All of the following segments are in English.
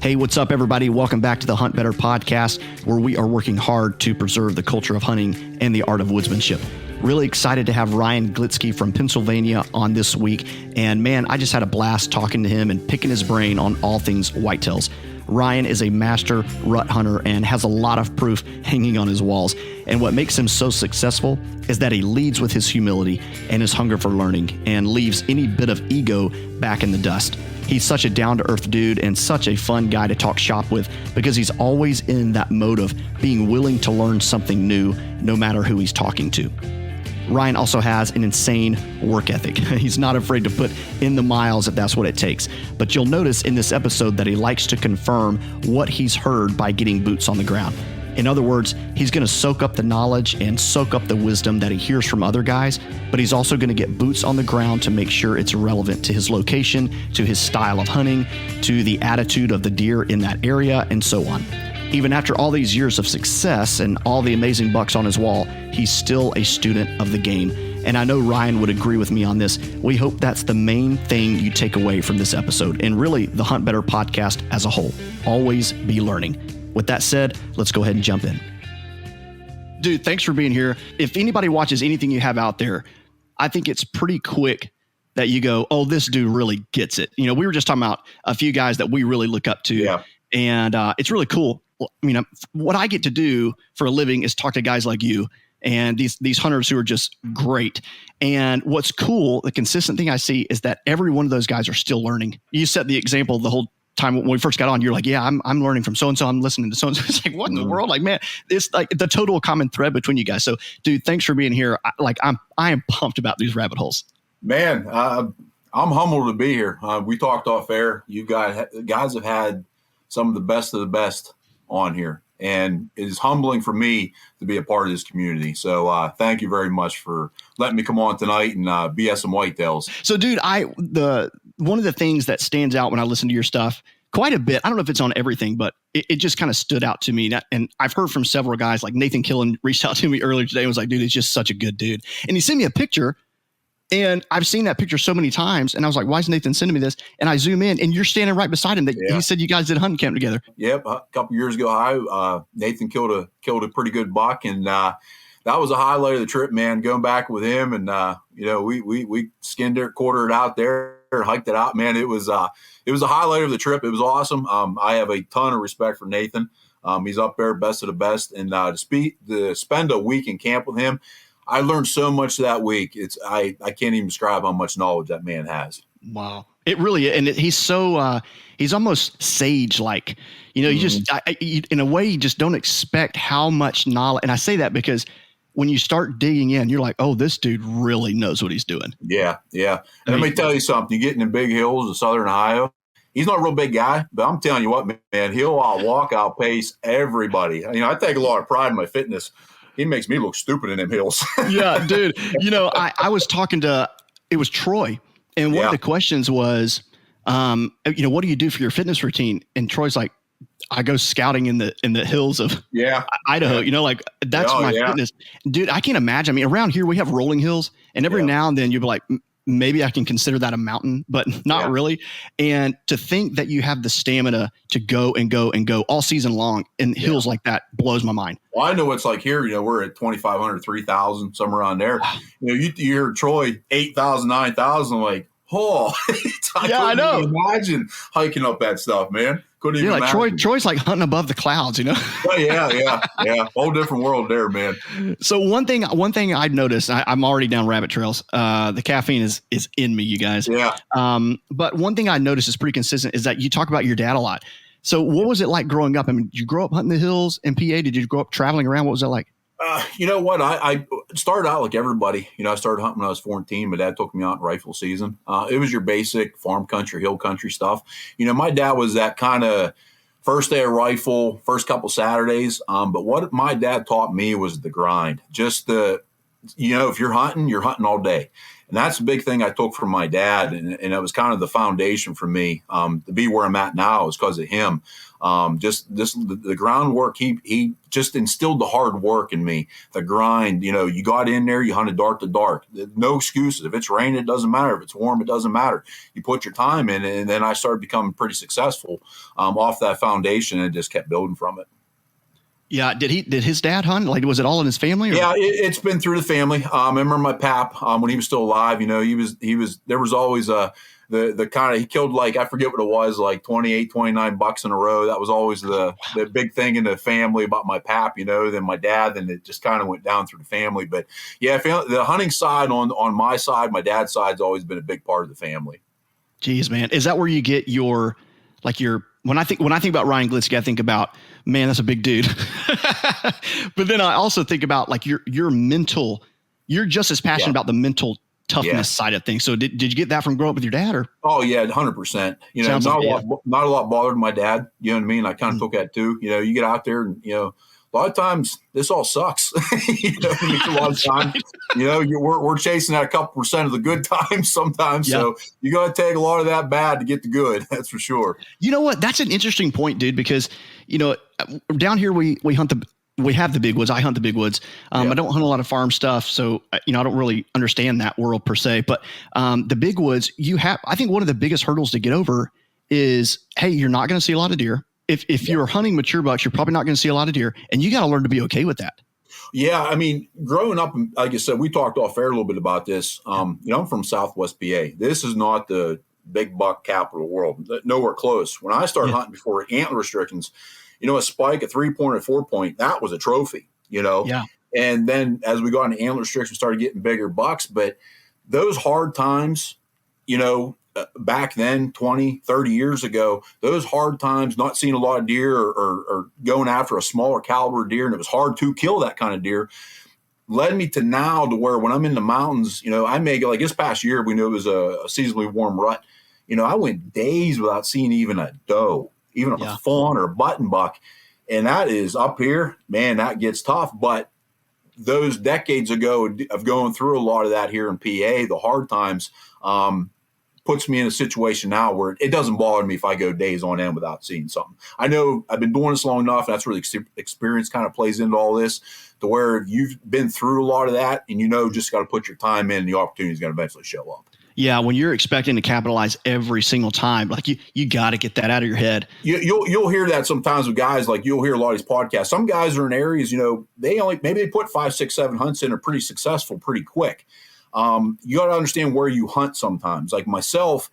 Hey, what's up, everybody? Welcome back to the HuntBetter podcast, where we are working hard to preserve the culture of hunting and the art of woodsmanship. Really excited to have Ryan Glitsky from Pennsylvania on this week. And man, I just had a blast talking to him and picking his brain on all things whitetails. Ryan is a master rut hunter and has a lot of proof hanging on his walls. And what makes him so successful is that he leads with his humility and his hunger for learning and leaves any bit of ego back in the dust. He's such a down-to-earth dude and such a fun guy to talk shop with because he's always in that mode of being willing to learn something new, no matter who he's talking to. Ryan also has an insane work ethic. He's not afraid to put in the miles if that's what it takes. But you'll notice in this episode that he likes to confirm what he's heard by getting boots on the ground. In other words, he's going to soak up the knowledge and soak up the wisdom that he hears from other guys, but he's also going to get boots on the ground to make sure it's relevant to his location, to his style of hunting, to the attitude of the deer in that area, and so on. Even after all these years of success and all the amazing bucks on his wall, he's still a student of the game. And I know Ryan would agree with me on this. We hope that's the main thing you take away from this episode and really the HuntBetter podcast as a whole. Always be learning. With that said, let's go ahead and jump in. Dude, thanks for being here. If anybody watches anything you have out there, I think it's pretty quick that you go, oh, this dude really gets it. You know, we were just talking about a few guys that we really look up to. Yeah. And it's really cool. I mean, what I get to do for a living is talk to guys like you and these hunters who are just great. And what's cool, the consistent thing I see is that every one of those guys are still learning. You set the example the whole time when we first got on. You're like, yeah, I'm learning from so-and-so. I'm listening to so-and-so. It's like, what in the world? Like, man, it's like the total common thread between you guys. So dude, thanks for being here. I am pumped about these rabbit holes. Man, I'm humbled to be here. We talked off air. You guys have had some of the best on here, and it is humbling for me to be a part of this community. So thank you very much for letting me come on tonight and BS some whitetails. So dude, one of the things that stands out when I listen to your stuff quite a bit, I don't know if it's on everything, but it just kind of stood out to me. And I've heard from several guys, like Nathan Killen reached out to me earlier today and was like, dude, he's just such a good dude. And he sent me a picture, and I've seen that picture so many times. And I was like, why is Nathan sending me this? And I zoom in, and you're standing right beside him. He said you guys did hunting camp together. Yep. A couple years ago, Nathan killed a pretty good buck. And that was a highlight of the trip, man, going back with him. And, we skinned it, quartered it out there, hiked it out, man. It was a highlight of the trip. It was awesome. I have a ton of respect for Nathan. He's up there, best of the best. And to spend a week in camp with him, I learned so much that week. I can't even describe how much knowledge that man has. Wow. It really, and he's so, he's almost sage-like, you just, in a way, you just don't expect how much knowledge. And I say that because when you start digging in, you're like, oh, this dude really knows what he's doing. Yeah. Yeah. And let me tell you something, you get in the big hills of Southern Ohio, he's not a real big guy, but I'm telling you what, man, he'll outpace everybody. I take a lot of pride in my fitness. He makes me look stupid in them hills. Yeah, dude. I was talking to, it was Troy, and one of the questions was, what do you do for your fitness routine? And Troy's like, I go scouting in the hills of Idaho. That's my fitness. Dude, I can't imagine. I mean, around here we have rolling hills, and every now and then you'll be like, maybe I can consider that a mountain, but not really. And to think that you have the stamina to go and go and go all season long in hills like that blows my mind. Well, I know it's like here, we're at 2,500, 3,000, somewhere around there. You hear Troy, 8,000, 9,000, like, oh, I know. Imagine hiking up that stuff, man. Couldn't even imagine. Troy's like hunting above the clouds, Oh, yeah. Whole different world there, man. So one thing I've noticed, I'm already down rabbit trails. The caffeine is in me, you guys. Yeah. But one thing I noticed is pretty consistent is that you talk about your dad a lot. So what was it like growing up? I mean, did you grow up hunting the hills in PA? Did you grow up traveling around? What was that like? You know what? I started out like everybody. I started hunting when I was 14. My dad took me out in rifle season. It was your basic farm country, hill country stuff. My dad was that kind of first day of rifle, first couple Saturdays. But what my dad taught me was the grind. Just if you're hunting all day. And that's a big thing I took from my dad. And it was kind of the foundation for me to be where I'm at now is because of him. The groundwork, he just instilled the hard work in me, the grind. You got in there, you hunted dark to dark. No excuses. If it's raining, it doesn't matter. If it's warm, it doesn't matter. You put your time in, and then I started becoming pretty successful off that foundation, and just kept building from it. Yeah. Did his dad hunt? Like, was it all in his family? Or? Yeah, it's been through the family. I remember my pap, when he was still alive, there was always the kind of, he killed, like, I forget what it was, like 28, 29 bucks in a row. That was always the big thing in the family about my pap, then my dad, then it just kind of went down through the family. But yeah, the hunting side on my side, my dad's side's always been a big part of the family. Jeez, man. Is that where you get when I think about Ryan Glitzky, I think about, man, that's a big dude. But then I also think about like your mental, you're just as passionate about the mental toughness side of things. So did you get that from growing up with your dad, or? Oh yeah, 100%. Not a lot bothered my dad. You know what I mean? I kind of took that too. You get out there and, a lot of times this all sucks. A lot of times, we're chasing at a couple % of the good times sometimes. Yeah. So you got to take a lot of that bad to get the good. That's for sure. You know what? That's an interesting point, dude, because, down here we have the big woods. I hunt the big woods. I don't hunt a lot of farm stuff. So, I don't really understand that world per se, but the big woods I think one of the biggest hurdles to get over is, hey, you're not going to see a lot of deer. If you're hunting mature bucks, you're probably not going to see a lot of deer, and you got to learn to be okay with that. Yeah. I mean, growing up, like I said, we talked off air a little bit about this. I'm from Southwest PA. This is not the big buck capital of the world. Nowhere close. When I started hunting before antler restrictions, a spike, a 3-point, a 4-point, that was a trophy, Yeah. And then as we got into antler restrictions, started getting bigger bucks. But those hard times, back then, 20, 30 years ago, those hard times, not seeing a lot of deer or going after a smaller caliber deer, and it was hard to kill that kind of deer, led me to now to where when I'm in the mountains, I may go, like this past year, we knew it was a seasonally warm rut. I went days without seeing even a doe, even a fawn or a button buck. And that is up here, man, that gets tough. But those decades ago of going through a lot of that here in PA, the hard times, puts me in a situation now where it doesn't bother me if I go days on end without seeing something. I know I've been doing this long enough, and that's where the experience kind of plays into all this, to where you've been through a lot of that, and just got to put your time in, and the opportunity is going to eventually show up. Yeah, when you're expecting to capitalize every single time, like you got to get that out of your head. You'll hear that sometimes with guys, like you'll hear a lot of these podcasts. Some guys are in areas, they put 5, 6, 7 hunts in, are pretty successful pretty quick. You got to understand where you hunt sometimes. Like myself,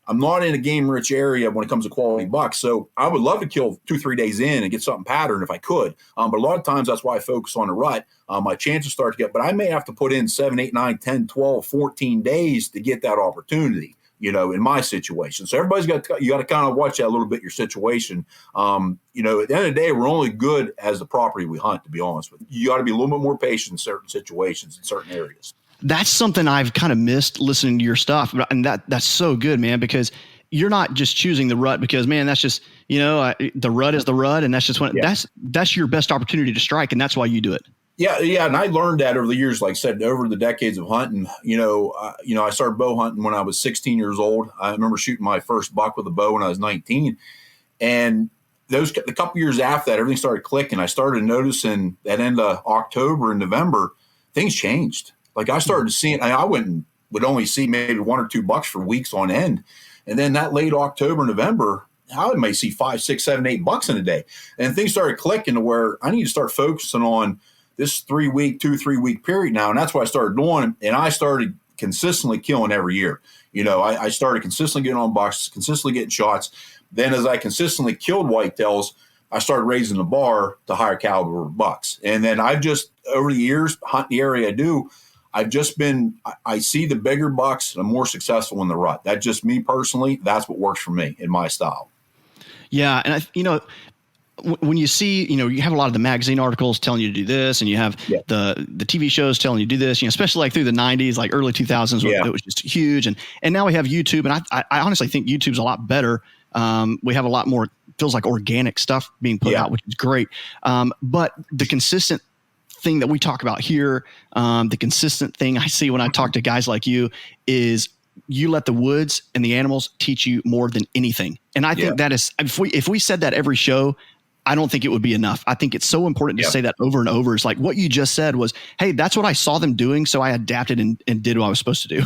I'm not in a game-rich area when it comes to quality bucks, so I would love to kill 2-3 days in and get something patterned if I could. But a lot of times that's why I focus on the rut. My chances start to get, but I may have to put in 7, 8, 9, 10, 12, 14 days to get that opportunity, in my situation. So you got to kind of watch that a little bit, your situation. At the end of the day, we're only good as the property we hunt, to be honest with you. You got to be a little bit more patient in certain situations, in certain areas. That's something I've kind of missed listening to your stuff. And that's so good, man, because you're not just choosing the rut because, man, that's just, the rut is the rut. And that's just that's your best opportunity to strike. And that's why you do it. Yeah. Yeah. And I learned that over the years, like I said, over the decades of hunting, I started bow hunting when I was 16 years old. I remember shooting my first buck with a bow when I was 19. And a couple years after that, everything started clicking. I started noticing that end of October and November, things changed. Like I started seeing, I would only see maybe 1 or 2 bucks for weeks on end. And then that late October, November, I may see 5, 6, 7, 8 bucks in a day. And things started clicking to where I need to start focusing on this 3 week period now. And that's what I started doing. And I started consistently killing every year. I started consistently getting on bucks, consistently getting shots. Then as I consistently killed whitetails, I started raising the bar to higher caliber bucks. And then I've just, over the years, hunting the area I do, I see the bigger bucks and I'm more successful in the rut. That's just me personally. That's what works for me in my style. Yeah. And when you see, you have a lot of the magazine articles telling you to do this, and you have the TV shows telling you to do this, especially like through the 90s, like early 2000s, it was just huge. And now we have YouTube, and I honestly think YouTube's a lot better. We have a lot more, feels like organic stuff being put out, which is great. But the consistent thing that we talk about here, the consistent thing I see when I talk to guys like you is you let the woods and the animals teach you more than anything. And I think that is, if we said that every show, I don't think it would be enough. I think it's so important to say that over and over. It's like what you just said was, hey, that's what I saw them doing, so I adapted and did what I was supposed to do.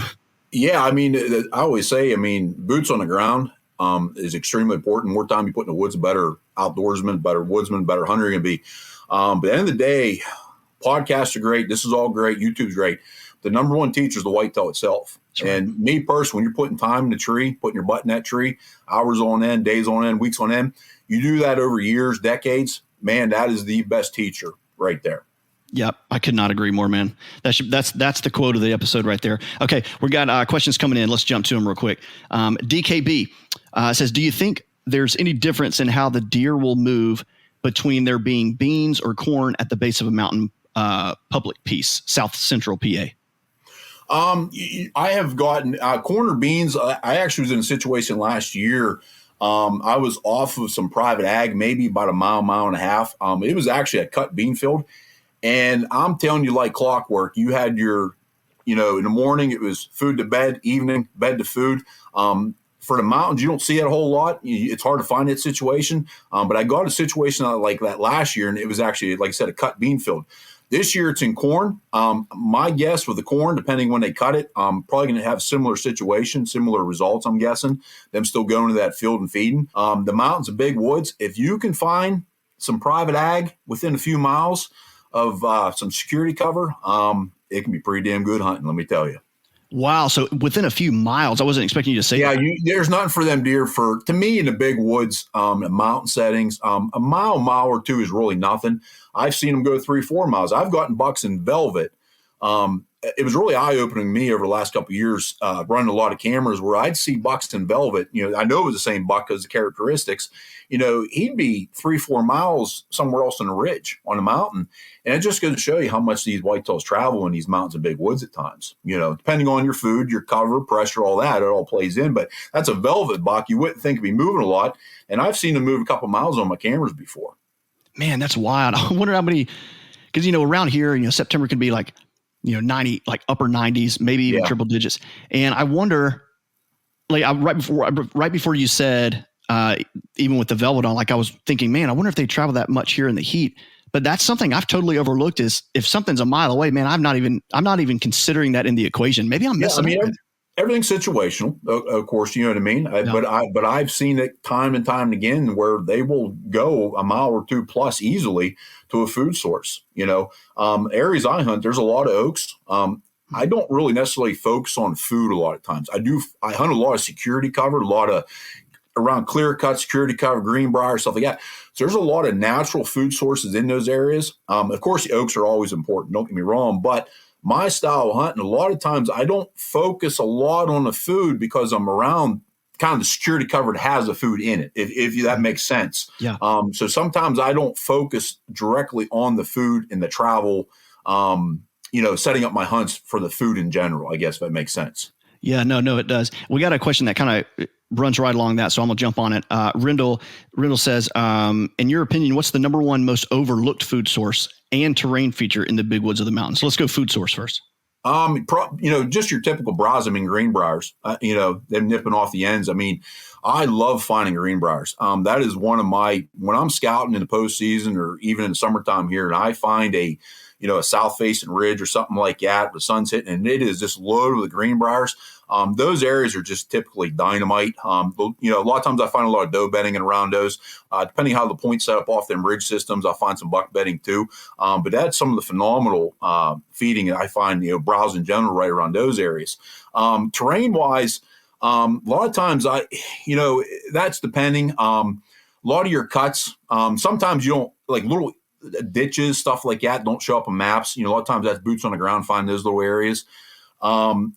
Yeah, I mean, I always say, I mean, boots on the ground is extremely important. The more time you put in the woods, better outdoorsman, better woodsman, better hunter you're going to be. But at the end of the day, podcasts are great. This is all great. YouTube's great. The number one teacher is the whitetail itself. Right. And me personally, when you're putting time in the tree, putting your butt in that tree, hours on end, days on end, weeks on end, you do that over years, decades, man, that is the best teacher right there. Yep, I could not agree more, man. That's the quote of the episode right there. Okay, we got questions coming in. Let's jump to them real quick. DKB says, do you think there's any difference in how the deer will move between there being beans or corn at the base of a mountain public piece, South Central PA? I have gotten corn or beans. I actually was in a situation last year. I was off of some private ag, maybe about a mile and a half. It was actually a cut bean field. And I'm telling you, like clockwork, you had your, in the morning, it was food to bed, evening, bed to food. For the mountains, you don't see it a whole lot. It's hard to find that situation. But I got a situation like that last year, and it was actually, like I said, a cut bean field. This year it's in corn. My guess with the corn, depending when they cut it, probably going to have similar situation, similar results, I'm guessing, them still going to that field and feeding. The mountains and big woods, if you can find some private ag within a few miles of some security cover, it can be pretty damn good hunting, let me tell you. Wow. So within a few miles, I wasn't expecting you to say that. Yeah, there's nothing for them deer to me in the big woods, mountain settings. A mile or two is really nothing. I've seen them go 3-4 miles. I've gotten bucks in velvet. It was really eye-opening to me over the last couple of years, running a lot of cameras where I'd see bucks in velvet. I know it was the same buck because of the characteristics. He'd be 3-4 miles somewhere else in the ridge on the mountain. And it just goes to show you how much these whitetails travel in these mountains and big woods at times. Depending on your food, your cover, pressure, all that, it all plays in. But that's a velvet buck. You wouldn't think it'd be moving a lot. And I've seen them move a couple miles on my cameras before. Man, that's wild. I wonder how many, because, around here, September can be like, 90, like upper 90s, maybe even triple digits. And I wonder, like right before you said, even with the velvet on, like I was thinking, man, I wonder if they travel that much here in the heat. But that's something I've totally overlooked is if something's a mile away, man, I'm not even considering that in the equation. Maybe I'm missing. Everything's situational, of course, you know what I mean? But I've seen it time and time again where they will go a mile or two plus easily to a food source. Areas I hunt, there's a lot of oaks. I don't really necessarily focus on food a lot of times. I hunt a lot of security cover, a lot of around clear cut, security cover, greenbrier, stuff like that. So there's a lot of natural food sources in those areas. Of course, the oaks are always important, don't get me wrong, but my style of hunting, a lot of times I don't focus a lot on the food because I'm around kind of the security cover that has the food in it, if that makes sense. Yeah. So sometimes I don't focus directly on the food and the travel, setting up my hunts for the food in general, I guess, if that makes sense. Yeah, no, it does. We got a question that kind of runs right along that, so I'm going to jump on it. Rindle says, in your opinion, what's the number one most overlooked food source and terrain feature in the big woods of the mountains? So let's go food source first. Just your typical browsing greenbriers, them nipping off the ends. I mean, I love finding greenbriers. That is one of when I'm scouting in the postseason or even in the summertime here, and I find a south facing ridge or something like that, the sun's hitting, and it is just loaded with greenbriers. Those areas are just typically dynamite. A lot of times I find a lot of doe bedding around those. Depending how the point's set up off them ridge systems, I'll find some buck bedding too. But that's some of the phenomenal feeding that I find, browse in general right around those areas. Terrain wise, a lot of times that's depending. A lot of your cuts, sometimes you don't like little ditches, stuff like that don't show up on maps. A lot of times that's boots on the ground, find those little areas. Little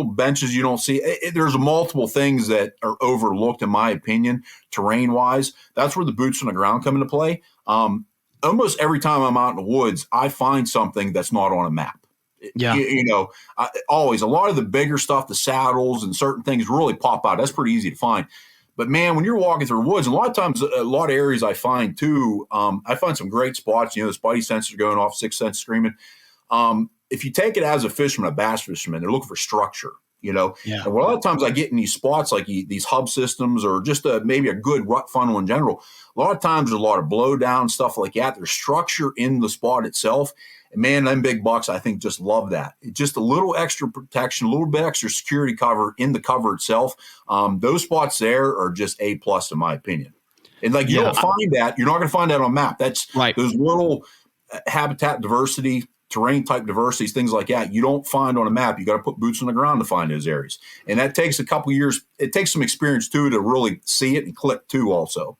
benches you don't see. There's multiple things that are overlooked, in my opinion, terrain wise. That's where the boots on the ground come into play. Almost every time I'm out in the woods, I find something that's not on a map. Yeah. Always a lot of the bigger stuff, the saddles and certain things really pop out. That's pretty easy to find. But man, when you're walking through woods, and a lot of times, a lot of areas I find too, I find some great spots. You know, the spidey sensors going off, sixth sense screaming. If you take it as a fisherman, a bass fisherman, they're looking for structure. You know, Yeah. and a lot of times I get in these spots like these hub systems or just maybe a good rut funnel in general. A lot of times there's a lot of blow down stuff like that. There's structure in the spot itself. And man, them big bucks, I think, just love that. Just a little extra protection, a little bit extra security cover in the cover itself. Those spots there are just A+ in my opinion. And like you don't find that, you're not going to find that on a map. That's right. Those little habitat diversity, terrain type diversities, things like that, you don't find on a map. You got to put boots on the ground to find those areas. And that takes a couple years. It takes some experience too to really see it and click too also.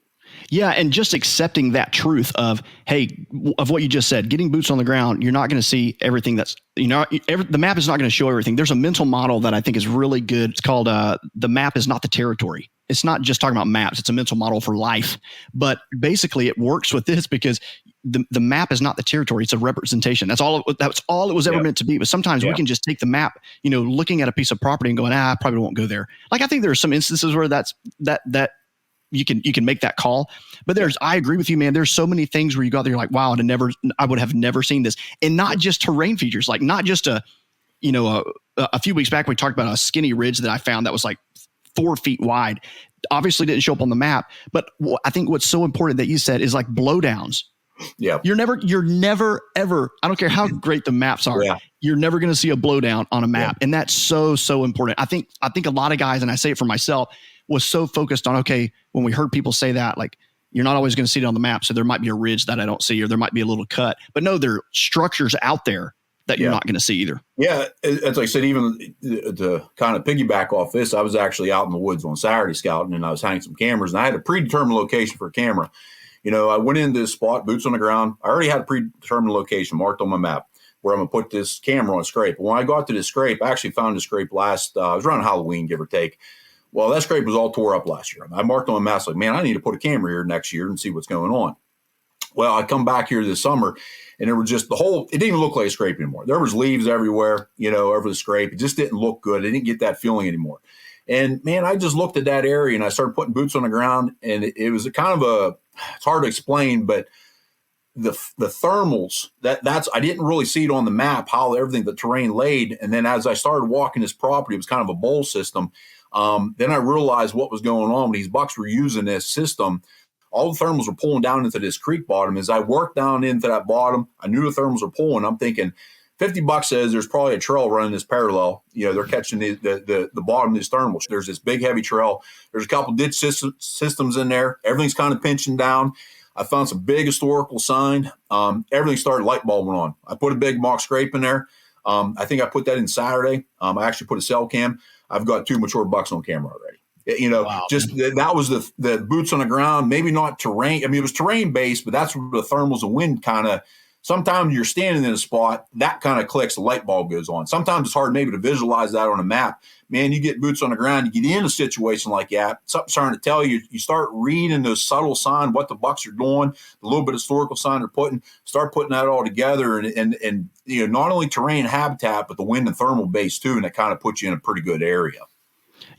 Yeah. And just accepting that truth of, hey, of what you just said, getting boots on the ground, you're not going to see everything that's, the map is not going to show everything. There's a mental model that I think is really good. It's called the map is not the territory. It's not just talking about maps. It's a mental model for life. But basically it works with this because the map is not the territory. It's a representation. That's all it was ever meant to be. But sometimes we can just take the map, looking at a piece of property and going, I probably won't go there. Like, I think there are some instances where that you can make that call. But I agree with you, man. There's so many things where you go out there, you're like, wow, I would have never seen this. And not just terrain features, like not just a few weeks back, we talked about a skinny ridge that I found that was like 4 feet wide. Obviously didn't show up on the map, but I think what's so important that you said is like blowdowns. Yeah. You're never, ever, I don't care how great the maps are. Yeah. You're never going to see a blowdown on a map. Yeah. And that's so, so important. I think a lot of guys, and I say it for myself, was so focused on, okay, when we heard people say that, like, you're not always going to see it on the map. So there might be a ridge that I don't see, or there might be a little cut, but no, there are structures out there that you're not going to see either. Yeah. As I said, even to kind of piggyback off this, I was actually out in the woods on Saturday scouting, and I was hanging some cameras, and I had a predetermined location for a camera. I went into this spot, boots on the ground. I already had a predetermined location marked on my map where I'm going to put this camera on a scrape. When I got to this scrape, I actually found the scrape it was around Halloween, give or take. Well, that scrape was all tore up last year. I marked on my map, like, man, I need to put a camera here next year and see what's going on. Well, I come back here this summer, and it was just it didn't even look like a scrape anymore. There was leaves everywhere, over the scrape. It just didn't look good. I didn't get that feeling anymore. And man, I just looked at that area and I started putting boots on the ground, and it was a kind of it's hard to explain, but the thermals that's I didn't really see it on the map how everything the terrain laid. And then as I started walking this property, it was kind of a bowl system. Then I realized what was going on when these bucks were using this system. All the thermals were pulling down into this creek bottom. As I worked down into that bottom, I knew the thermals were pulling. I'm thinking, $50 says there's probably a trail running this parallel. They're catching the bottom of these thermals. There's this big heavy trail. There's a couple ditch systems in there. Everything's kind of pinching down. I found some big historical sign. Everything started light bulbing on. I put a big mock scrape in there. I think I put that in Saturday. I actually put a cell cam. I've got 2 mature bucks on camera already. Wow. Just that was the boots on the ground, maybe not terrain. I mean, it was terrain based, but that's where the thermals and wind kind of, sometimes you're standing in a spot, that kind of clicks, the light bulb goes on. Sometimes it's hard maybe to visualize that on a map. Man, you get boots on the ground, you get in a situation like that, something's starting to tell you, you start reading those subtle signs, what the bucks are doing, the little bit of historical sign they're start putting that all together, and not only terrain habitat, but the wind and thermal base too, and that kind of puts you in a pretty good area.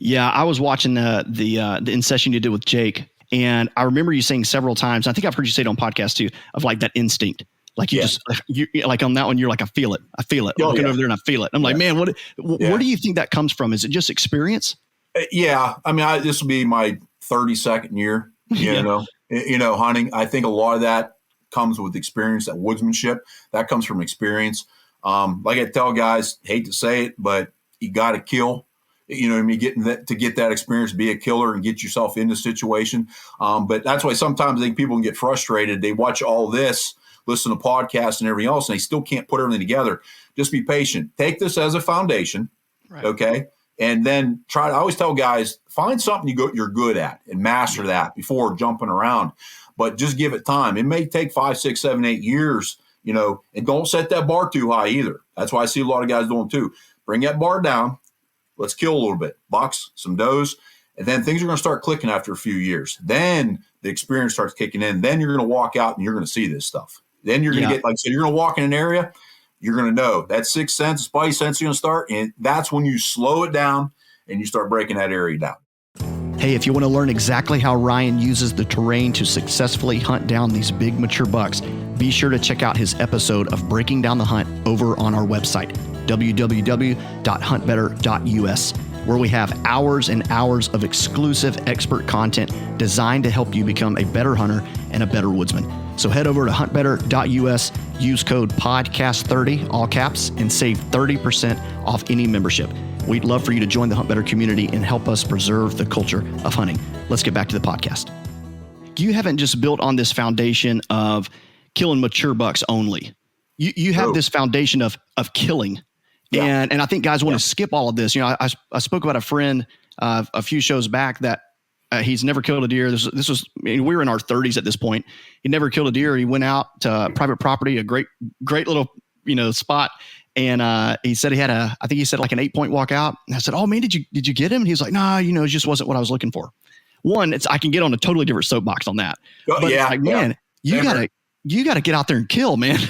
Yeah, I was watching the in-session you did with Jake, and I remember you saying several times, I think I've heard you say it on podcasts too, of like that instinct. Like you like on that one, you're like, I feel it. I'm looking over there and I feel it. I'm like, man, where do you think that comes from? Is it just experience? Yeah. I mean, this will be my 32nd year, hunting. I think a lot of that comes with experience, that woodsmanship, that comes from experience. Like I tell guys, hate to say it, but you got to kill. To get that experience, be a killer and get yourself in the situation. But that's why sometimes I think people can get frustrated. They watch all this, listen to podcasts and everything else, and they still can't put everything together. Just be patient. Take this as a foundation, right. Okay? And then I always tell guys, find something you're good at and master that before jumping around. But just give it time. It may take 5, 6, 7, 8 years, and don't set that bar too high either. That's why I see a lot of guys doing too. Bring that bar down. Let's kill a little bit, bucks, some does, and then things are going to start clicking after a few years. Then the experience starts kicking in. Then you're going to walk out and you're going to see this stuff. Then you're going to get, like I said, you're going to walk in an area, you're going to know that sixth sense, spidey sense is going to start, and that's when you slow it down and you start breaking that area down. Hey, if you want to learn exactly how Ryan uses the terrain to successfully hunt down these big mature bucks, be sure to check out his episode of Breaking Down the Hunt over on our website, www.huntbetter.us, where we have hours and hours of exclusive expert content designed to help you become a better hunter and a better woodsman. So head over to huntbetter.us, use code podcast30, all caps, and save 30% off any membership. We'd love for you to join the HuntBetter community and help us preserve the culture of hunting. Let's get back to the podcast. You haven't just built on this foundation of killing mature bucks only. You have this foundation of killing. Yeah. And I think guys want to skip all of this. You know, I spoke about a friend a few shows back that he's never killed a deer. This was, I mean, we were in our 30s at this point. He never killed a deer. He went out to private property, a great little, spot. And he said he had I think he said like an 8-point walkout. And I said, "Oh man, did you get him?" And he was like, "Nah, it just wasn't what I was looking for." One, I can get on a totally different soapbox on that. But it's like, man, you gotta get out there and kill, man.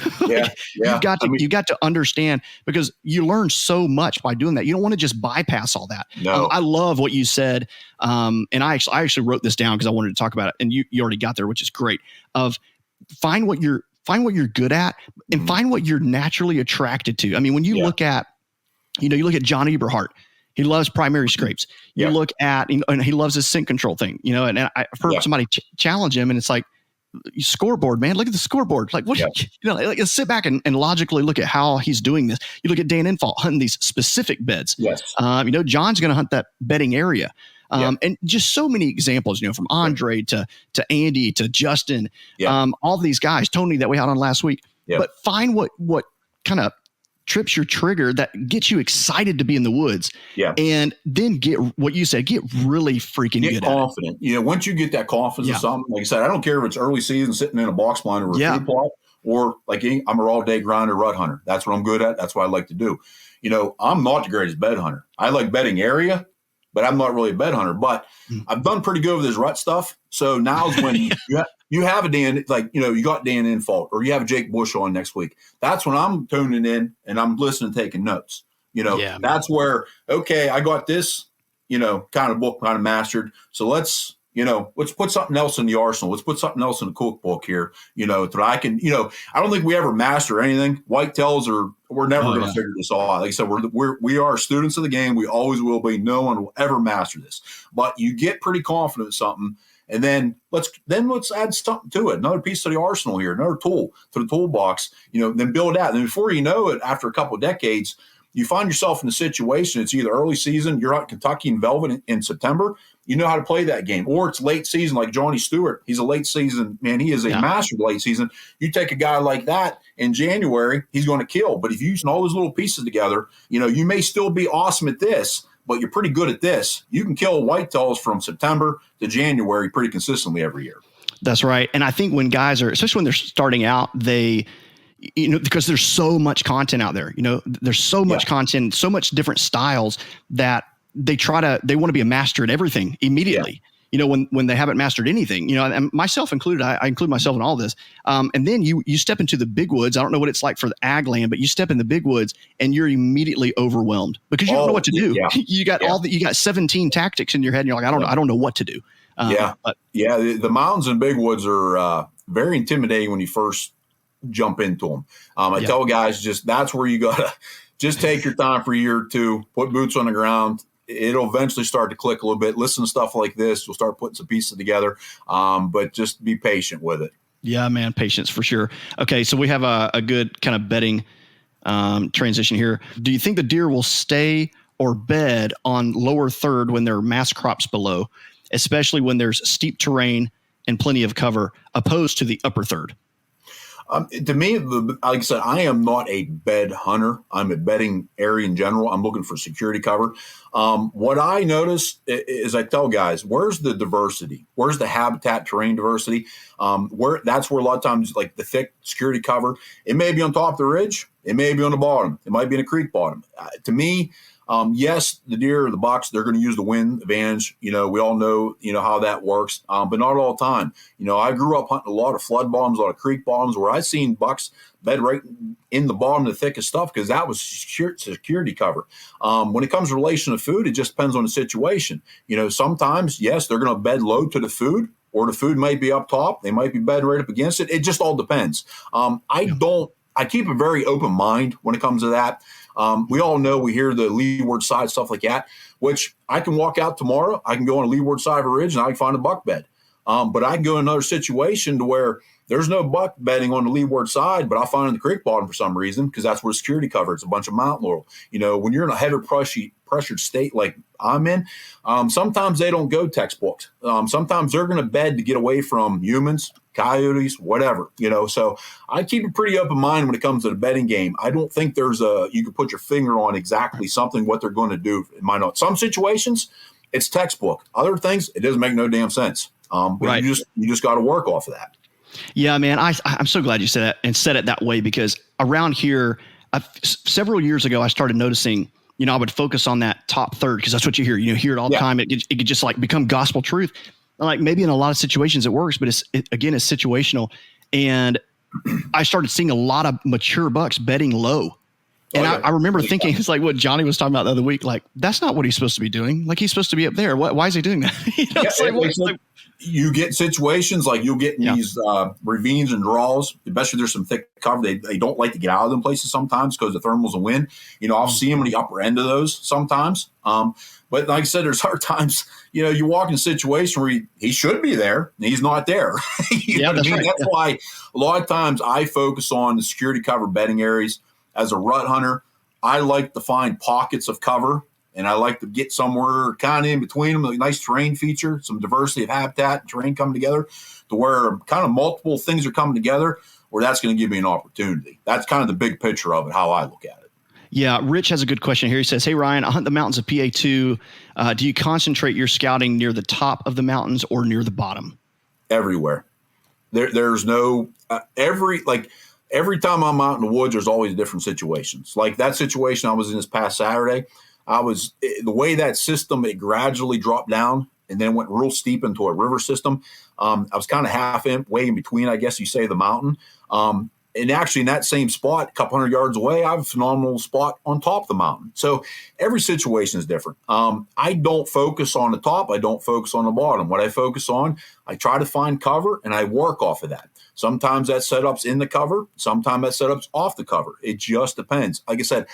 You've got to understand, because you learn so much by doing that. You don't want to just bypass all that. No. I love what you said. And I actually wrote this down because I wanted to talk about it, and you already got there, which is great. Of find what you're good at and find what you're naturally attracted to. I mean, when you look at, you look at John Eberhart, he loves primary scrapes. You look at, and he loves his scent control thing, and I heard somebody challenge him, and it's like, scoreboard, man, look at the scoreboard. Like, what, like, sit back and logically look at how he's doing this. You look at Dan Infalt hunting these specific beds. Yes. John's going to hunt that bedding area. And just so many examples, from Andre to Andy to Justin, all these guys, Tony that we had on last week. But find what kind of trips your trigger that gets you excited to be in the woods. And then get what you said, get really freaking good confident. At it. Once you get that confidence of something, like I said, I don't care if it's early season sitting in a box blind or a food plot, or like I'm a all day grinder rut hunter. That's what I'm good at. That's what I like to do. I'm not the greatest bed hunter. I like bedding area, but I'm not really a bed hunter. But I've done pretty good with this rut stuff. So now's when you have a Dan, like, you got Dan Infalt, or you have Jake Bush on next week. That's when I'm tuning in and I'm listening, taking notes. That's where, okay, I got this, kind of book kind of mastered. So let's put something else in the arsenal. Let's put something else in the cookbook here, that I can, I don't think we ever master anything. Whitetails we're never going to figure this all out. Like I said, we are students of the game. We always will be. No one will ever master this, but you get pretty confident in something. And then let's add something to it. Another piece of the arsenal here, another tool to the toolbox, then build out. And then before you know it, after a couple of decades, you find yourself in a situation. It's either early season, you're out in Kentucky and Velvet in September, you know how to play that game, or it's late season like Johnny Stewart. He's a late season, man. He is a master of late season. You take a guy like that in January, he's going to kill. But if you use all those little pieces together, you may still be awesome at this, but you're pretty good at this. You can kill whitetails from September to January pretty consistently every year. That's right. And I think when guys are, especially when they're starting out, they, because there's so much content out there, there's so much content, so much different styles that they want to be a master at everything immediately. When they haven't mastered anything, and myself included, I include myself in all this. And then you step into the big woods. I don't know what it's like for the ag land, but you step in the big woods and you're immediately overwhelmed because you don't know what to do. You got you got 17 tactics in your head and you're like, I don't know what to do. The mountains and big woods are very intimidating when you first jump into them. I tell guys, that's where you gotta just take your time for a year or two, put boots on the ground. It'll eventually start to click a little bit. Listen to stuff like this. You'll start putting some pieces together, but just be patient with it. Yeah, man, patience for sure. Okay, so we have a good kind of bedding transition here. Do you think the deer will stay or bed on lower third when there are mass crops below, especially when there's steep terrain and plenty of cover, opposed to the upper third? To me, like I said, I am not a bed hunter. I'm a bedding area in general. I'm looking for security cover. What I notice is I tell guys, where's the diversity? Where's the habitat terrain diversity? That's where a lot of times, like the thick security cover, it may be on top of the ridge. It may be on the bottom. It might be in a creek bottom. To me, Yes, the deer or the bucks, they're going to use the wind advantage. We all know, how that works, but not all the time. I grew up hunting a lot of flood bottoms, a lot of creek bottoms where I've seen bucks bed right in the bottom of the thickest stuff because that was security cover. When it comes to relation to food, it just depends on the situation. Sometimes, yes, they're going to bed low to the food, or the food might be up top. They might be bedding right up against it. It just all depends. I keep a very open mind when it comes to that. We all know, we hear the leeward side, stuff like that, which I can walk out tomorrow. I can go on a leeward side of a ridge and I can find a buck bed. But I can go in another situation to where there's no buck bedding on the leeward side, but I'll find it in the creek bottom for some reason because that's where security cover. It's a bunch of mountain laurel. When you're in a heavy pressured state like I'm in, sometimes they don't go textbooks. Sometimes they're going to bed to get away from humans, coyotes, whatever, So I keep a pretty open mind when it comes to the bedding game. I don't think you can put your finger on exactly something, what they're going to do. It might not. Some situations, it's textbook. Other things, it doesn't make no damn sense. But right. you just got to work off of that. Yeah, man, I'm so glad you said that and said it that way because around here, several years ago, I started noticing, I would focus on that top third because that's what you hear. You hear it all the time. It could just like become gospel truth. Like maybe in a lot of situations it works, but it's situational. And I started seeing a lot of mature bucks bedding low. And I remember thinking, it's like what Johnny was talking about the other week. Like, that's not what he's supposed to be doing. Like, he's supposed to be up there. Why is he doing that? You get situations like you'll get in these ravines and draws, especially there's some thick cover. They don't like to get out of them places sometimes because of thermals and wind. I'll see them in the upper end of those sometimes. But like I said, there's other times, you walk in a situation where he should be there and he's not there. That's right. That's why a lot of times I focus on the security cover bedding areas. As a rut hunter, I like to find pockets of cover, and I like to get somewhere kind of in between them, a nice terrain feature, some diversity of habitat and terrain coming together to where kind of multiple things are coming together, where that's going to give me an opportunity. That's kind of the big picture of it, how I look at it. Yeah, Rich has a good question here. He says, hey, Ryan, I hunt the mountains of PA2. Do you concentrate your scouting near the top of the mountains or near the bottom? Everywhere. There's no every time I'm out in the woods, there's always different situations. Like that situation I was in this past Saturday, the way that system, it gradually dropped down and then went real steep into a river system. I was kind of halfway in between, I guess you say, the mountain. And actually in that same spot, a couple hundred yards away, I have a phenomenal spot on top of the mountain. So every situation is different. I don't focus on the top. I don't focus on the bottom. What I focus on, I try to find cover and I work off of that. Sometimes that setup's in the cover. Sometimes that setup's off the cover. It just depends. Like I said,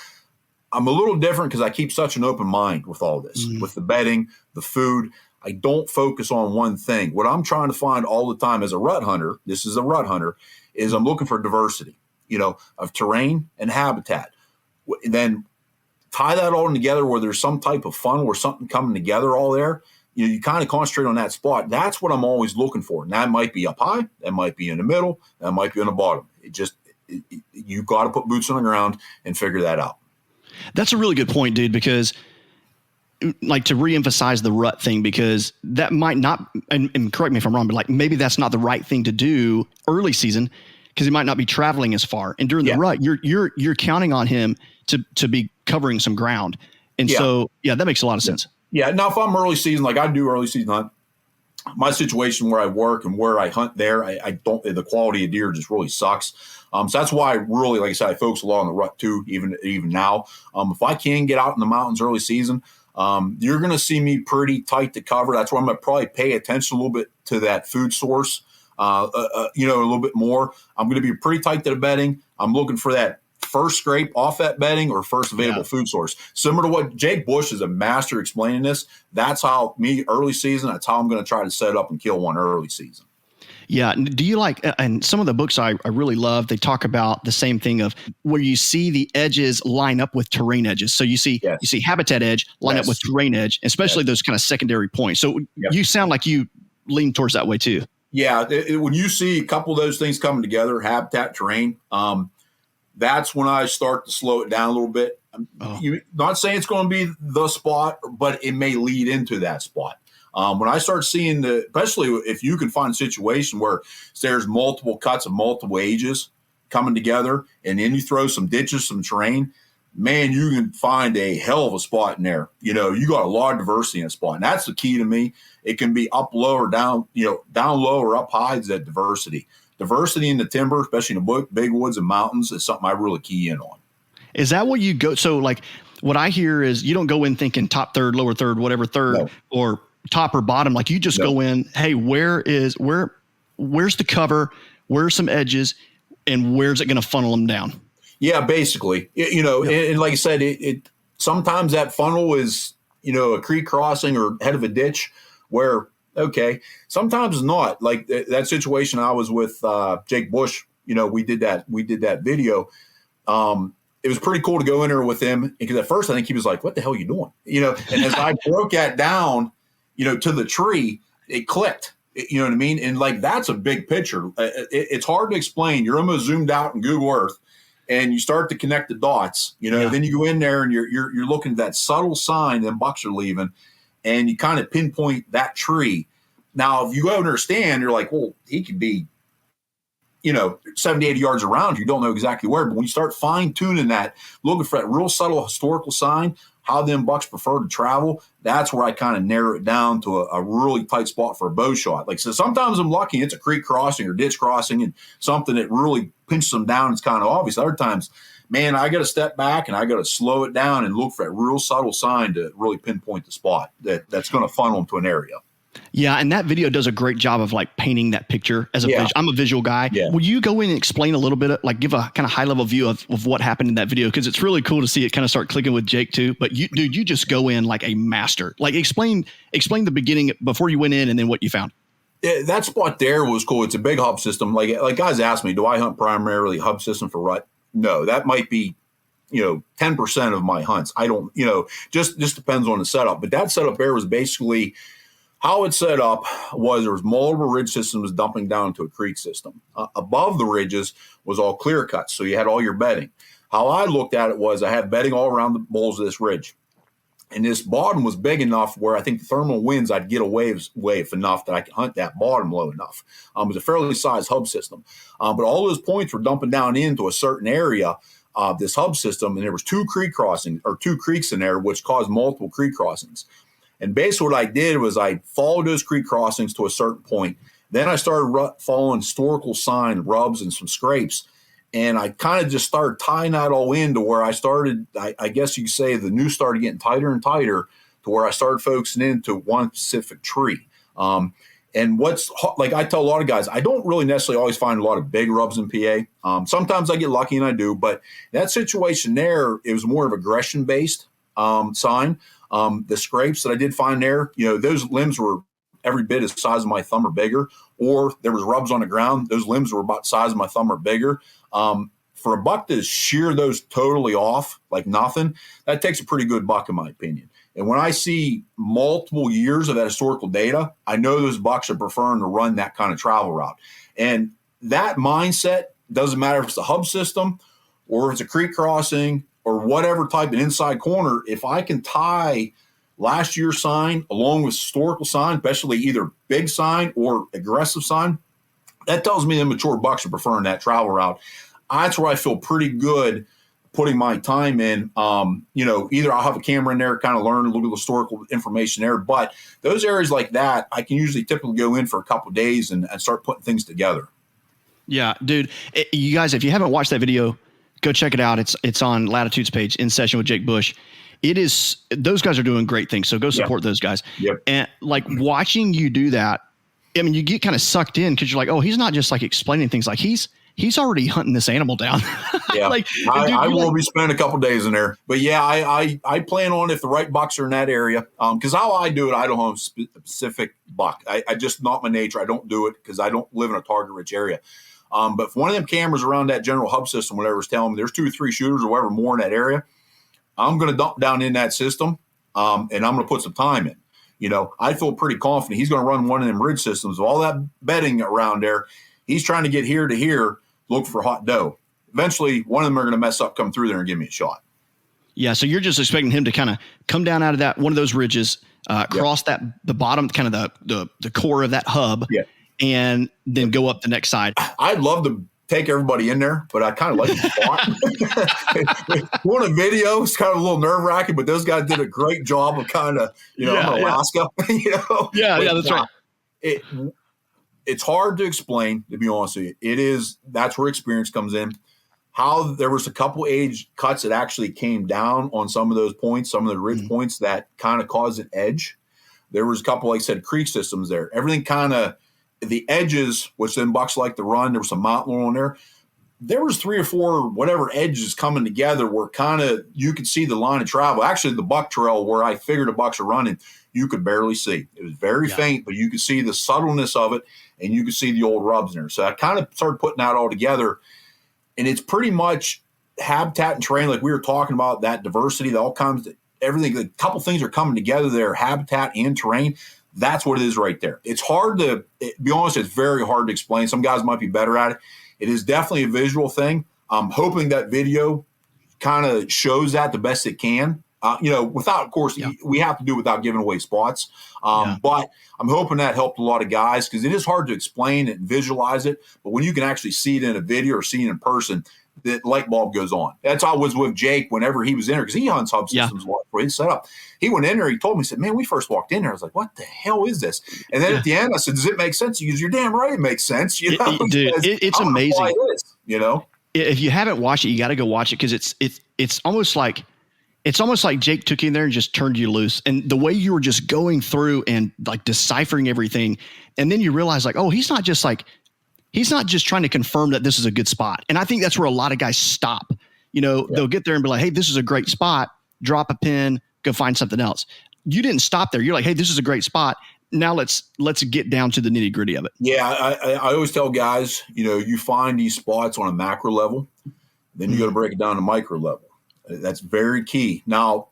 I'm a little different because I keep such an open mind with all this, with the bedding, the food. I don't focus on one thing. What I'm trying to find all the time as a rut hunter, this is a rut hunter, is I'm looking for diversity, of terrain and habitat. Then tie that all together where there's some type of fun, where something coming together all there. You kind of concentrate on that spot. That's what I'm always looking for. And that might be up high. That might be in the middle. That might be on the bottom. You got to put boots on the ground and figure that out. That's a really good point, dude, because like to reemphasize the rut thing, because that might not, and correct me if I'm wrong, but like maybe that's not the right thing to do early season because he might not be traveling as far. And during the rut, you're counting on him to be covering some ground. And so, that makes a lot of sense. Yeah. Now, if I'm early season, like I do early season hunt, my situation where I work and where I hunt there, I don't, the quality of deer just really sucks. So that's why I really, like I said, I focus a lot on the rut too, even now. If I can get out in the mountains early season, you're going to see me pretty tight to cover. That's where I'm going to probably pay attention a little bit to that food source, a little bit more. I'm going to be pretty tight to the bedding. I'm looking for that first scrape off that bedding or first available food source. Similar to what Jake Bush is a master explaining this. That's how me early season, that's how I'm going to try to set up and kill one early season. Yeah. Do you like, and some of the books I really love, they talk about the same thing of where you see the edges line up with terrain edges. So you see habitat edge line up with terrain edge, especially those kind of secondary points. So you sound like you lean towards that way too. Yeah. When you see a couple of those things coming together, habitat, terrain, that's when I start to slow it down a little bit. Not saying it's going to be the spot, but it may lead into that spot. When I start seeing especially if you can find a situation where there's multiple cuts of multiple ages coming together, and then you throw some ditches, some terrain, man, you can find a hell of a spot in there. You got a lot of diversity in a spot. And that's the key to me. It can be up low or down, down low or up high is that diversity. Diversity in the timber, especially in the big woods and mountains, is something I really key in on. Is that what you go? So like what I hear is you don't go in thinking top third, lower third, whatever third, no. Or top or bottom. Like you just go in, hey, where's the cover? Where's some edges? And where's it going to funnel them down? Yeah, basically, and like I said, it sometimes that funnel is, a creek crossing or head of a ditch where, okay, sometimes it's not. Like that situation I was with Jake Bush, we did that video. It was pretty cool to go in there with him because at first I think he was like, what the hell are you doing? And as I broke that down, to the tree, it clicked. You know what I mean? And like, that's a big picture. It's hard to explain. You're almost zoomed out in Google Earth and you start to connect the dots, then you go in there and you're looking at that subtle sign them bucks are leaving and you kind of pinpoint that tree. Now, if you go understand, you're like, well, he could be, 70, 80 yards around. You don't know exactly where, but when you start fine tuning that, looking for that real subtle historical sign, how them bucks prefer to travel, that's where I kind of narrow it down to a really tight spot for a bow shot. Like, so sometimes I'm lucky it's a creek crossing or ditch crossing and something that really pinches them down. It's kind of obvious. Other times, man, I got to step back and I got to slow it down and look for that real subtle sign to really pinpoint the spot that's going to funnel them to an area. Yeah, and that video does a great job of like painting that picture as I'm a visual guy. Yeah. Will you go in and explain a little bit, like give a kind of high level view of what happened in that video? Because it's really cool to see it kind of start clicking with Jake too. But you just go in like a master. Like explain the beginning before you went in and then what you found. Yeah, that spot there was cool. It's a big hub system. Like guys ask me, do I hunt primarily hub system for rut? No, that might be 10% of my hunts. I don't, just depends on the setup. But that setup there was basically how it's set up was there was multiple ridge systems dumping down into a creek system. Above the ridges was all clear cuts, so you had all your bedding. How I looked at it was I had bedding all around the bowls of this ridge. And this bottom was big enough where I think the thermal winds, I'd get a wave enough that I could hunt that bottom low enough. It was a fairly sized hub system. But all those points were dumping down into a certain area of this hub system, and there was two creeks in there, which caused multiple creek crossings. And basically what I did was I followed those creek crossings to a certain point. Then I started following historical sign rubs and some scrapes. And I kind of just started tying that all in to where I started, I guess you could say the noose started getting tighter and tighter to where I started focusing into one specific tree. And what's like I tell a lot of guys, I don't really necessarily always find a lot of big rubs in PA. Sometimes I get lucky and I do, but that situation there, it was more of aggression-based sign. The scrapes that I did find there, those limbs were every bit as size of my thumb or bigger, or there was rubs on the ground. Those limbs were about the size of my thumb or bigger. For a buck to shear those totally off like nothing, that takes a pretty good buck in my opinion. And when I see multiple years of that historical data, I know those bucks are preferring to run that kind of travel route. And that mindset doesn't matter if it's a hub system or if it's a creek crossing or whatever type of inside corner. If I can tie last year's sign along with historical sign, especially either big sign or aggressive sign, that tells me the mature bucks are preferring that travel route. That's where I feel pretty good putting my time in. Either I'll have a camera in there, kind of learn a little bit of historical information there. But those areas like that, I can usually typically go in for a couple of days and start putting things together. Yeah, dude. You guys, if you haven't watched that video, go check it out. It's on Latitude's page, In Session with Jake Bush. It is, those guys are doing great things. So go support those guys. Yep. And like watching you do that, I mean, you get kind of sucked in because you're like, oh, he's not just like explaining things, like he's already hunting this animal down. Yeah. Like, I will be spending a couple of days in there, but yeah, I plan on if the right bucks are in that area. Cause how I do it, I don't hunt a specific buck. I just not my nature. I don't do it cause I don't live in a target rich area. But if one of them cameras around that general hub system, whatever's telling me there's 2 or 3 shooters or whatever more in that area, I'm going to dump down in that system. And I'm going to put some time in. I feel pretty confident he's going to run one of them ridge systems. All that bedding around there, he's trying to get here to here, look for hot doe. Eventually, one of them are going to mess up, come through there and give me a shot. Yeah, so you're just expecting him to kind of come down out of that one of those ridges, cross the bottom, kind of the core of that hub, and then go up the next side. I'd love to take everybody in there, but I kind of like the spot. One a video, it's kind of a little nerve wracking, but those guys did a great job of kind of, I'm in Alaska, Yeah, that's right. It's hard to explain, to be honest with you. That's where experience comes in. How there was a couple age cuts that actually came down on some of those points, some of the ridge points that kind of caused an edge. There was a couple, like I said, creek systems there. Everything kind of, the edges, which then bucks like to run, there was some mountain laurel on there. There was 3 or 4 whatever edges coming together where kind of you could see the line of travel. Actually, the buck trail where I figured the bucks are running, you could barely see. It was very faint, but you could see the subtleness of it, and you could see the old rubs in there. So I kind of started putting that all together, and it's pretty much habitat and terrain, like we were talking about, that diversity, that all comes, everything, a couple things are coming together there, habitat and terrain. That's what it is right there. It's hard to be honest. It's very hard to explain. Some guys might be better at it. It is definitely a visual thing. I'm hoping that video kind of shows that the best it can. Without, of course, we have to do it without giving away spots. But I'm hoping that helped a lot of guys, because it is hard to explain it and visualize it. But when you can actually see it in a video or see it in person, the light bulb goes on. That's how I was with Jake whenever he was in there, because he hunts hub systems a lot for his setup. He went in there, he told me, he said, man, we first walked in there, I was like, what the hell is this? And then at the end, I said, does it make sense? He goes, you're damn right it makes sense. Dude, it's amazing. This, If you haven't watched it, you got to go watch it, because it's almost like Jake took you in there and just turned you loose. And the way you were just going through and like deciphering everything, and then you realize like, oh, he's not just trying to confirm that this is a good spot. And I think that's where a lot of guys stop. They'll get there and be like, hey, this is a great spot. Drop a pin, go find something else. You didn't stop there. You're like, hey, this is a great spot. Now let's get down to the nitty gritty of it. Yeah. I always tell guys, you find these spots on a macro level, then you got to break it down to micro level. That's very key. Now,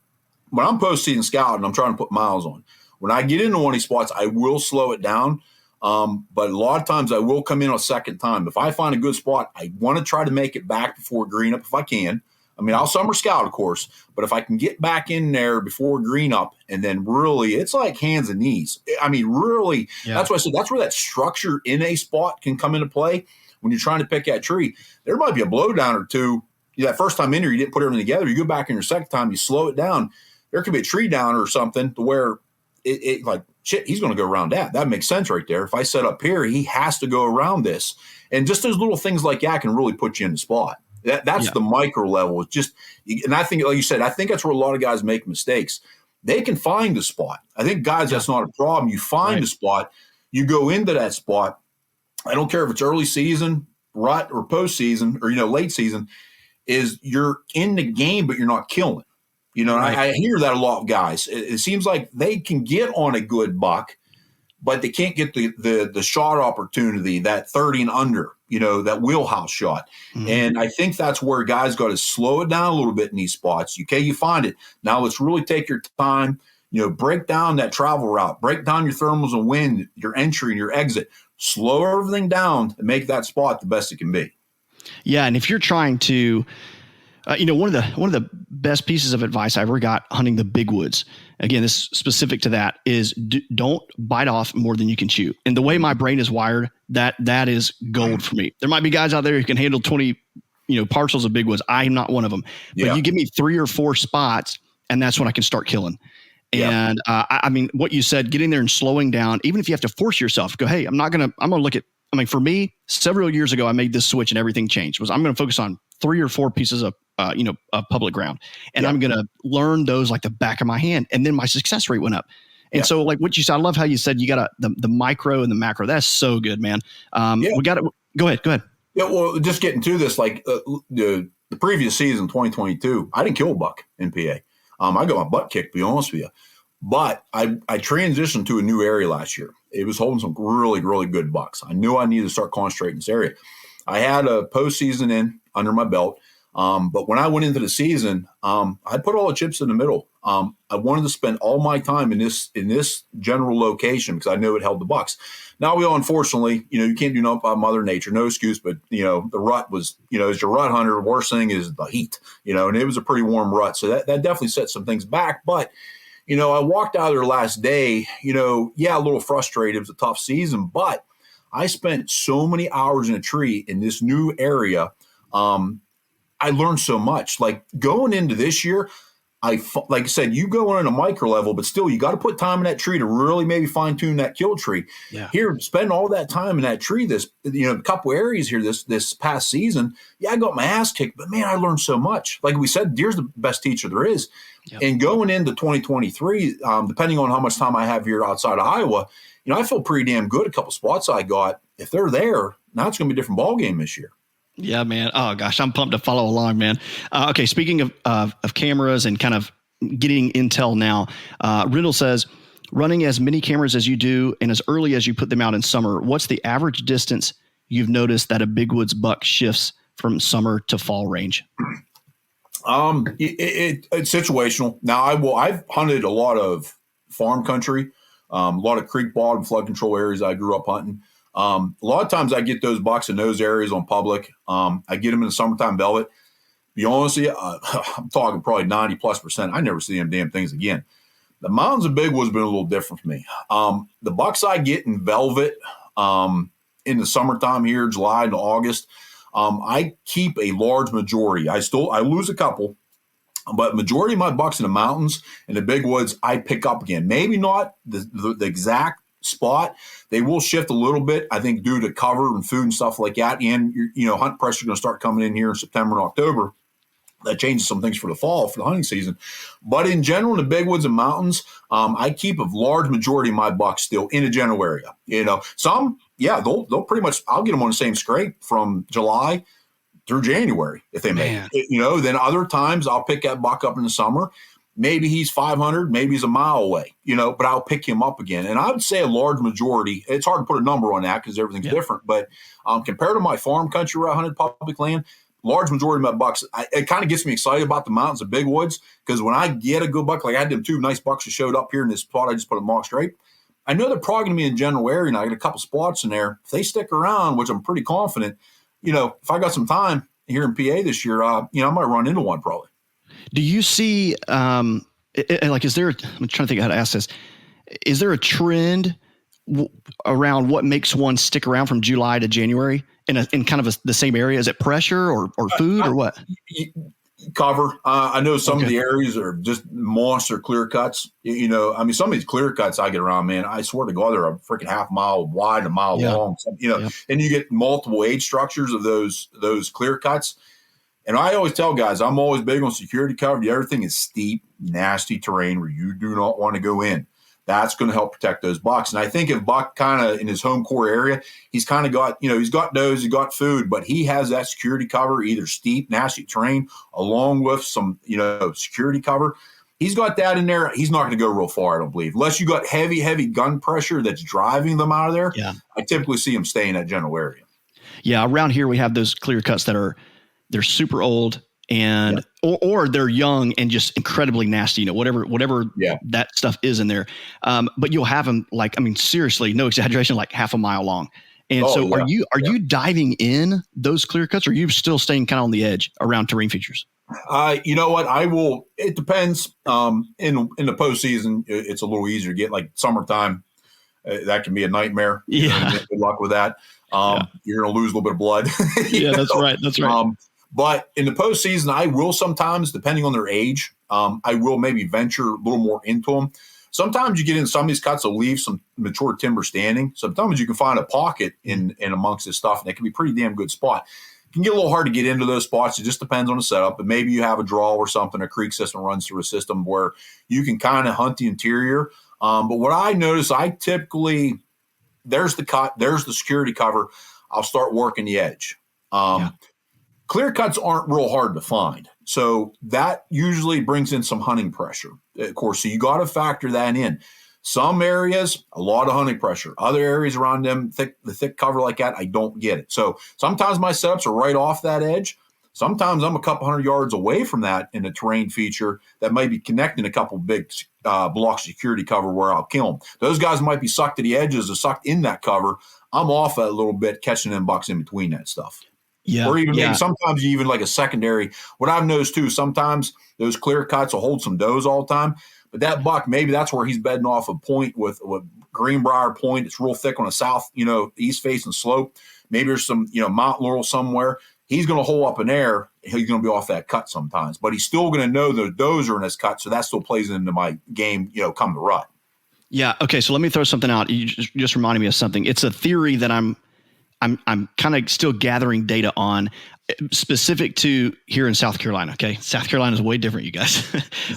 when I'm postseason scouting, I'm trying to put miles on. When I get into one of these spots, I will slow it down. But a lot of times I will come in a second time. If I find a good spot, I want to try to make it back before green up if I can. I mean, I'll summer scout, of course, but if I can get back in there before green up, and then really, it's like hands and knees. I mean, really, That's why I said that's where that structure in a spot can come into play when you're trying to pick that tree. There might be a blowdown or two. That first time in there, you didn't put everything together. You go back in your second time, you slow it down. There could be a tree down or something to where it like, shit, he's going to go around that. That makes sense right there. If I set up here, he has to go around this. And just those little things like that can really put you in the spot. That's the micro level. It's just, and I think, like you said, I think that's where a lot of guys make mistakes. They can find a spot. I think, guys, that's not a problem. You find a spot, you go into that spot. I don't care if it's early season, rut, or postseason, or, late season, is you're in the game, but you're not killing. I hear that a lot of guys. It seems like they can get on a good buck, but they can't get the shot opportunity, that 30 and under, that wheelhouse shot. Mm-hmm. And I think that's where guys got to slow it down a little bit in these spots. Okay, you find it. Now let's really take your time, break down that travel route, break down your thermals and wind, your entry and your exit, slow everything down and make that spot the best it can be. Yeah, and if you're trying to, one of the best pieces of advice I ever got hunting the big woods, again, this is specific to that, is don't bite off more than you can chew. And the way my brain is wired, that is gold for me. There might be guys out there who can handle 20, parcels of big woods. I'm not one of them. But you give me 3 or 4 spots, and that's when I can start killing. And I mean, what you said, getting there and slowing down, even if you have to force yourself, go, hey, I'm going to look at. I mean, for me, several years ago, I made this switch and everything changed. I'm going to focus on 3 or 4 pieces of, of public ground. And I'm going to learn those like the back of my hand. And then my success rate went up. And so like what you said, I love how you said you got the micro and the macro. That's so good, man. We got to go ahead. Yeah. Well, just getting to this, like the previous season, 2022, I didn't kill a buck in PA. I got my butt kicked, to be honest with you. But I transitioned to a new area last year. It was holding some really, really good bucks. I knew I needed to start concentrating in this area. I had a postseason in under my belt. But when I went into the season, I put all the chips in the middle. I wanted to spend all my time in this general location because I knew it held the bucks. Now we all, unfortunately, you can't do nothing about Mother Nature, no excuse, but the rut was, as your rut hunter, the worst thing is the heat, and it was a pretty warm rut. So that definitely set some things back. But, I walked out of there last day, a little frustrated. It was a tough season, but I spent so many hours in a tree in this new area. I learned so much. Like going into this year, like I said, you go in a micro level, but still, you got to put time in that tree to really maybe fine tune that kill tree. Yeah. Here, spend all that time in that tree. A couple areas here this past season. Yeah, I got my ass kicked, but man, I learned so much. Like we said, deer's the best teacher there is. Yep. And going into 2023, depending on how much time I have here outside of Iowa, I feel pretty damn good. A couple spots I got, if they're there, now it's going to be a different ball game this year. Yeah, man. Oh gosh, I'm pumped to follow along, man. Okay, speaking of cameras and kind of getting intel now, Riddle says, running as many cameras as you do and as early as you put them out in summer, what's the average distance you've noticed that a big woods buck shifts from summer to fall range? It's situational. Now I've hunted a lot of farm country, a lot of creek bottom flood control areas I grew up hunting. A lot of times I get those bucks in those areas on public. I get them in the summertime velvet. Be honest with you, I'm talking probably 90+%. I never see them damn things again. The mountains and big woods been a little different for me. The bucks I get in velvet in the summertime here, July to August, I keep a large majority. I lose a couple, but majority of my bucks in the mountains and the big woods, I pick up again. Maybe not the exact spot. They will shift a little bit, I think, due to cover and food and stuff like that. And hunt pressure is going to start coming in here in September and October. That changes some things for the fall, for the hunting season. But in general, in the big woods and mountains, I keep a large majority of my bucks still in a general area. Some, yeah, they'll pretty much, I'll get them on the same scrape from July through January if they make it. Then other times I'll pick that buck up in the summer. Maybe he's 500, maybe he's a mile away, but I'll pick him up again. And I would say a large majority, it's hard to put a number on that because everything's different. But compared to my farm country where I hunted public land, large majority of my bucks, it kind of gets me excited about the mountains and big woods because when I get a good buck, like I had them two nice bucks that showed up here in this spot I just put a mock scrape, I know they're probably going to be in general area, and I got a couple spots in there. If they stick around, which I'm pretty confident, if I got some time here in PA this year, I might run into one probably. Do you see, is there, I'm trying to think how to ask this. Is there a trend around what makes one stick around from July to January in kind of the same area? Is it pressure or food or what? Cover. I know some of the areas are just monster clear cuts. Some of these clear cuts I get around, man, I swear to God, they're a freaking half mile wide, a mile long. And you get multiple age structures of those clear cuts. And I always tell guys, I'm always big on security cover. Everything is steep, nasty terrain where you do not want to go in. That's going to help protect those bucks. And I think if buck kind of in his home core area, he's kind of got, he's got nose, he's got food, but he has that security cover, either steep, nasty terrain, along with some, security cover. He's got that in there. He's not going to go real far, I don't believe. Unless you got heavy gun pressure that's driving them out of there. Yeah. I typically see him stay in that general area. Yeah. Around here, we have those clear cuts they're super old and or they're young and just incredibly nasty, whatever that stuff is in there. But you'll have them seriously, no exaggeration, like half a mile long. And are you diving in those clear cuts, or are you still staying kind of on the edge around terrain features? You know what? It depends. In the postseason, it's a little easier to get. Like summertime, that can be a nightmare. Yeah. Good luck with that. You're going to lose a little bit of blood. That's right. That's right. But in the postseason, I will sometimes, depending on their age, I will maybe venture a little more into them. Sometimes you get in some of these cuts will leave some mature timber standing. Sometimes you can find a pocket in amongst this stuff, and it can be a pretty damn good spot. It can get a little hard to get into those spots. It just depends on the setup. But maybe you have a draw or something, a creek system runs through a system where you can kind of hunt the interior. But what I notice, I typically, there's the cut, there's the security cover. I'll start working the edge. Clear cuts aren't real hard to find. So that usually brings in some hunting pressure, of course. So you got to factor that in. Some areas, a lot of hunting pressure. Other areas around them, the thick cover like that, I don't get it. So sometimes my setups are right off that edge. Sometimes I'm a couple hundred yards away from that in a terrain feature that might be connecting a couple big blocks of security cover where I'll kill them. Those guys might be sucked to the edges or sucked in that cover. I'm off that a little bit, catching them bucks in between that stuff. Yeah. Or even maybe sometimes you even like a secondary. What I've noticed too, sometimes those clear cuts will hold some does all the time, But that buck, maybe that's where he's bedding off a point with Greenbrier Point. It's real thick on the south, east facing slope. Maybe there's some, Mount Laurel somewhere. He's going to hole up in there. He's going to be off that cut sometimes, but he's still going to know that those are in his cut. So that still plays into my game, come the rut. Yeah. Okay. So let me throw something out. You just reminded me of something. It's a theory that I'm kind of still gathering data on, specific to here in South Carolina. Okay. South Carolina is way different, you guys,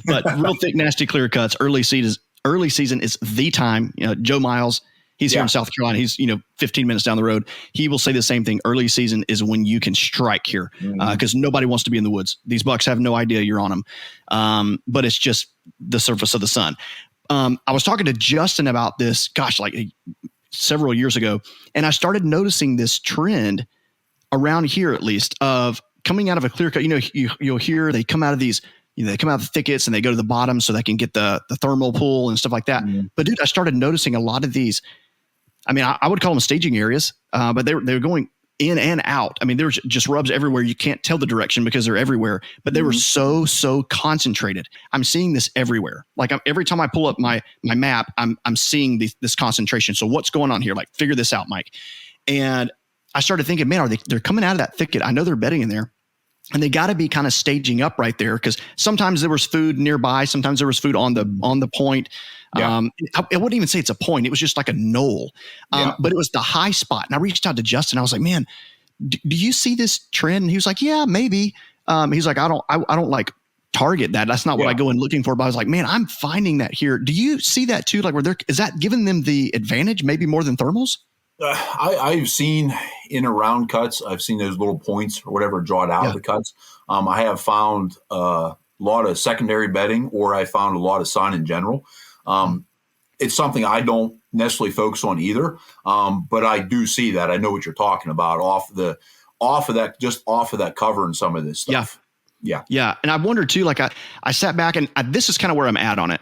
but real thick, nasty clear cuts. Early season is the time. Joe Miles, he's here in South Carolina. He's 15 minutes down the road. He will say the same thing. Early season is when you can strike here, because nobody wants to be in the woods. These bucks have no idea you're on them, but it's just the surface of the sun. I was talking to Justin about this, like several years ago, and I started noticing this trend around here, at least, of coming out of a clear cut. You'll hear they come out of these, they come out of the thickets and they go to the bottom so they can get the thermal pull and stuff like that. But dude, I started noticing a lot of these. I mean, I would call them staging areas, but they're going in and out. I mean, there's just rubs everywhere. You can't tell the direction because they're everywhere, but they were so concentrated. I'm seeing this everywhere. Like every time I pull up my map, I'm seeing this concentration. So what's going on here? Like, figure this out, Mike. And I started thinking, man, they're coming out of that thicket. I know they're bedding in there, and they got to be kind of staging up right there, because sometimes there was food nearby. Sometimes there was food on the point. I wouldn't even say it's a point. It was just like a knoll, but it was the high spot. And I reached out to Justin. I was like, man, do you see this trend? And he was like, yeah, maybe. He's like, I don't like target that. That's not what I go in looking for. But I was like, man, I'm finding that here. Do you see that too? Like, is that giving them the advantage, maybe more than thermals? I've seen in around cuts, I've seen those little points or whatever drawn out of the cuts. I have found a lot of secondary bedding, or I found a lot of sign in general. It's something I don't necessarily focus on either. But I do see that. I know what you're talking about off of that cover and some of this stuff. Yeah. And I wonder too, like I sat back and this is kind of where I'm at on it,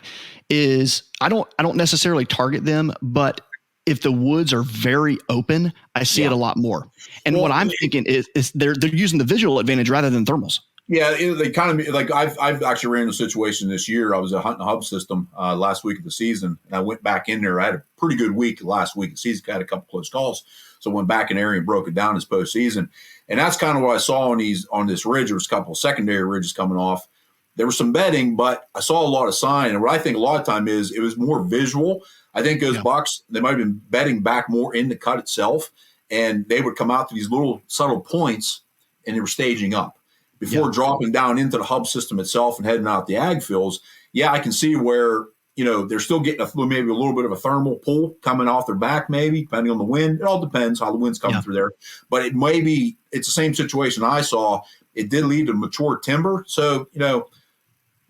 is I don't necessarily target them, but if the woods are very open, I see it a lot more. And what I'm thinking is they're using the visual advantage rather than thermals. Yeah, they kind of like I've actually ran into a situation this year. I was at Hunting Hub System last week of the season, and I went back in there. I had a pretty good week last week. The season had a couple close calls, so I went back in there and broke it down as postseason. And that's kind of what I saw on this ridge. There was a couple of secondary ridges coming off. There was some bedding, but I saw a lot of sign. And what I think a lot of time is it was more visual. I think those bucks, they might have been bedding back more in the cut itself, and they would come out to these little subtle points, and they were staging up before dropping down into the hub system itself and heading out the ag fields. Yeah, I can see where, they're still getting maybe a little bit of a thermal pull coming off their back, maybe, depending on the wind. It all depends how the wind's coming through there. But it's the same situation I saw. It did lead to mature timber. So,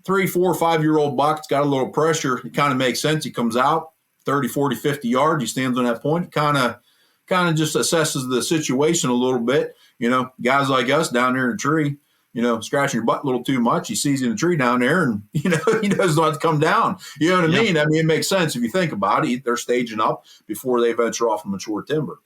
3, 4, 5-year-old buck, it's got a little pressure. It kind of makes sense. He comes out 30, 40, 50 yards. He stands on that point. Kind of just assesses the situation a little bit. Guys like us down there in a tree, scratching your butt a little too much. He sees you in a tree down there, and, he knows not to come down. You know what I mean? I mean, it makes sense if you think about it. They're staging up before they venture off in mature timber.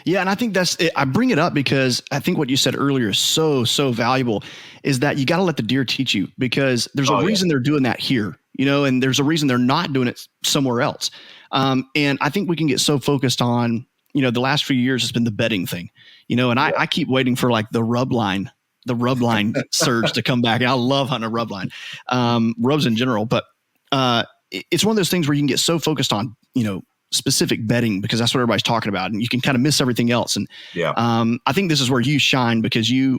Yeah, and I think that's it. I bring it up because I think what you said earlier is so valuable, is that you got to let the deer teach you, because there's a reason they're doing that here, and there's a reason they're not doing it somewhere else. And I think we can get so focused on, the last few years it's been the bedding thing, and I keep waiting for like the rub line surge to come back. And I love hunting a rub line, rubs in general, but it's one of those things where you can get so focused on, specific bedding, because that's what everybody's talking about, and you can kind of miss everything else. And I think this is where you shine, because you,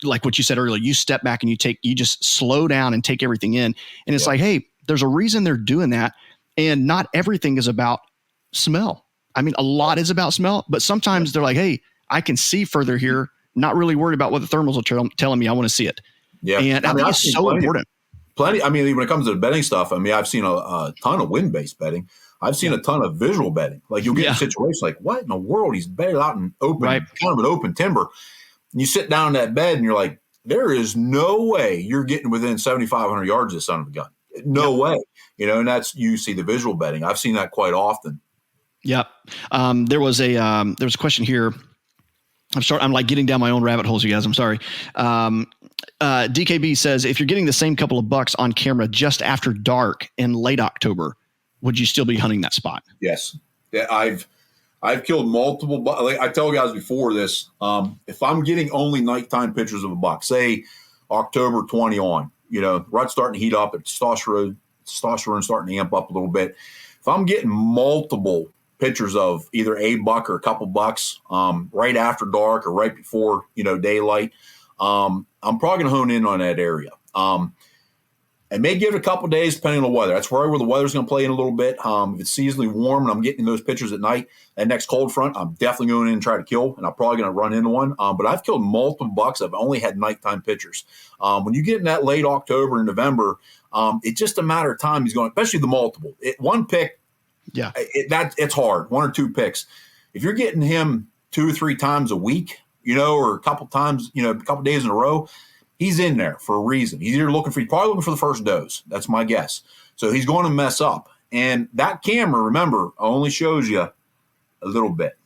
like what you said earlier, you step back and you just slow down and take everything in. And it's like, hey, there's a reason they're doing that. And not everything is about smell. I mean, a lot is about smell, but sometimes they're like, hey, I can see further here. Not really worried about what the thermals are telling me. I want to see it. Yeah. And I think it's so important. Plenty. I mean, when it comes to the bedding stuff, I mean, I've seen a ton of wind-based bedding. I've seen a ton of visual bedding. Like, you'll get in a situation like, what in the world? He's bedded out in open, kind of an open timber. And you sit down in that bed and you're like, there is no way you're getting within 7,500 yards of this son of a gun. No way. And you see the visual bedding. I've seen that quite often. Yep. There was a question here. I'm sorry. I'm like getting down my own rabbit holes, you guys. I'm sorry. DKB says, if you're getting the same couple of bucks on camera just after dark in late October, would you still be hunting that spot? Yes. Yeah, I've killed multiple bucks. Like I tell guys before this, if I'm getting only nighttime pictures of a buck, say October 20 on, rut's starting to heat up, testosterone starting to amp up a little bit. If I'm getting multiple pictures of either a buck or a couple bucks right after dark or right before, daylight, I'm probably going to hone in on that area. I may give it a couple days depending on the weather. That's where the weather's going to play in a little bit. If it's seasonally warm and I'm getting those pictures at night, that next cold front, I'm definitely going in and try to kill, and I'm probably going to run into one. But I've killed multiple bucks. I've only had nighttime pictures. When you get in that late October and November, it's just a matter of time. He's going, especially the multiple. One pick, it's hard. 1 or 2 picks. If you're getting him 2 or 3 times a week, or a couple times, a couple days in a row, he's in there for a reason. He's probably looking for the first dose. That's my guess. So he's going to mess up. And that camera, remember, only shows you a little bit.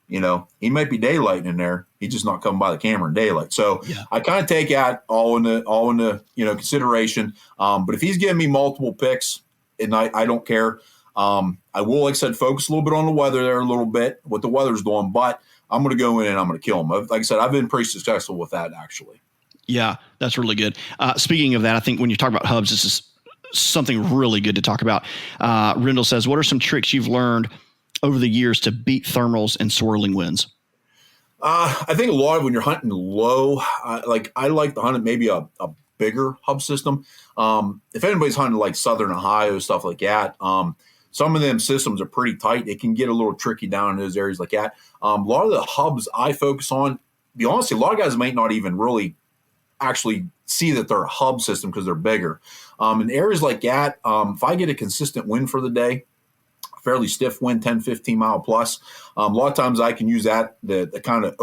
He might be daylighting in there. He's just not coming by the camera in daylight. So I kind of take that all into consideration. But if he's giving me multiple picks at night, I don't care. I will, like I said, focus a little bit on the weather there a little bit, what the weather's doing. But I'm going to go in and I'm going to kill him. Like I said, I've been pretty successful with that, actually. Yeah, that's really good. Speaking of that, I think when you talk about hubs, this is something really good to talk about. Rendell says, what are some tricks you've learned over the years to beat thermals and swirling winds? I think a lot of when you're hunting low, I like to hunt maybe a bigger hub system. If anybody's hunting like Southern Ohio, stuff like that, some of them systems are pretty tight. It can get a little tricky down in those areas like that. A lot of the hubs I focus on, to be honest, a lot of guys might not even really actually see that they're a hub system because they're bigger. In areas like that, if I get a consistent wind for the day, fairly stiff wind, 10, 15 mile plus, a lot of times I can use that to kind of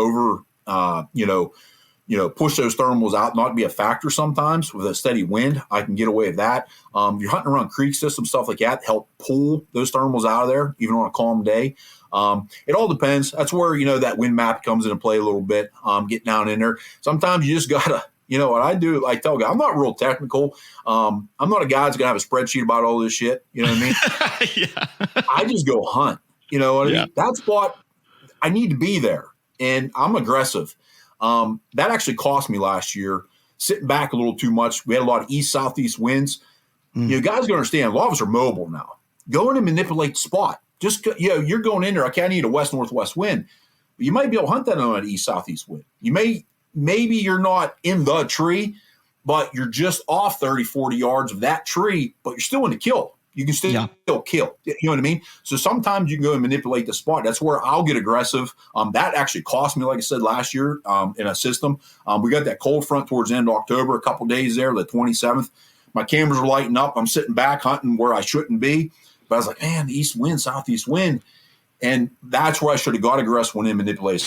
push those thermals out, not be a factor sometimes with a steady wind. I can get away with that. You're hunting around creek systems, stuff like that, help pull those thermals out of there, even on a calm day. It all depends. That's where, that wind map comes into play a little bit, get down in there. Sometimes you just got to, what I do, I tell guys, I'm not real technical. I'm not a guy that's going to have a spreadsheet about all this shit. You know what I mean? Yeah. I just go hunt. You know what I mean? That's what I need to be there. And I'm aggressive. That actually cost me last year, sitting back a little too much. We had a lot of east, southeast winds. Guys got to understand, a lot of us are mobile now. Go in and manipulate the spot. Just, you're going in there. Okay, I need a west-northwest wind. You might be able to hunt that on an east, southeast wind. Maybe you're not in the tree, but you're just off 30, 40 yards of that tree, but you're still in the kill. You can still kill. You know what I mean? So sometimes you can go and manipulate the spot. That's where I'll get aggressive. That actually cost me, like I said, last year in a system. We got that cold front towards the end of October, a couple days there, the 27th. My cameras were lighting up. I'm sitting back hunting where I shouldn't be. But I was like, man, the east wind, southeast wind. And that's where I should have got aggressive when they manipulated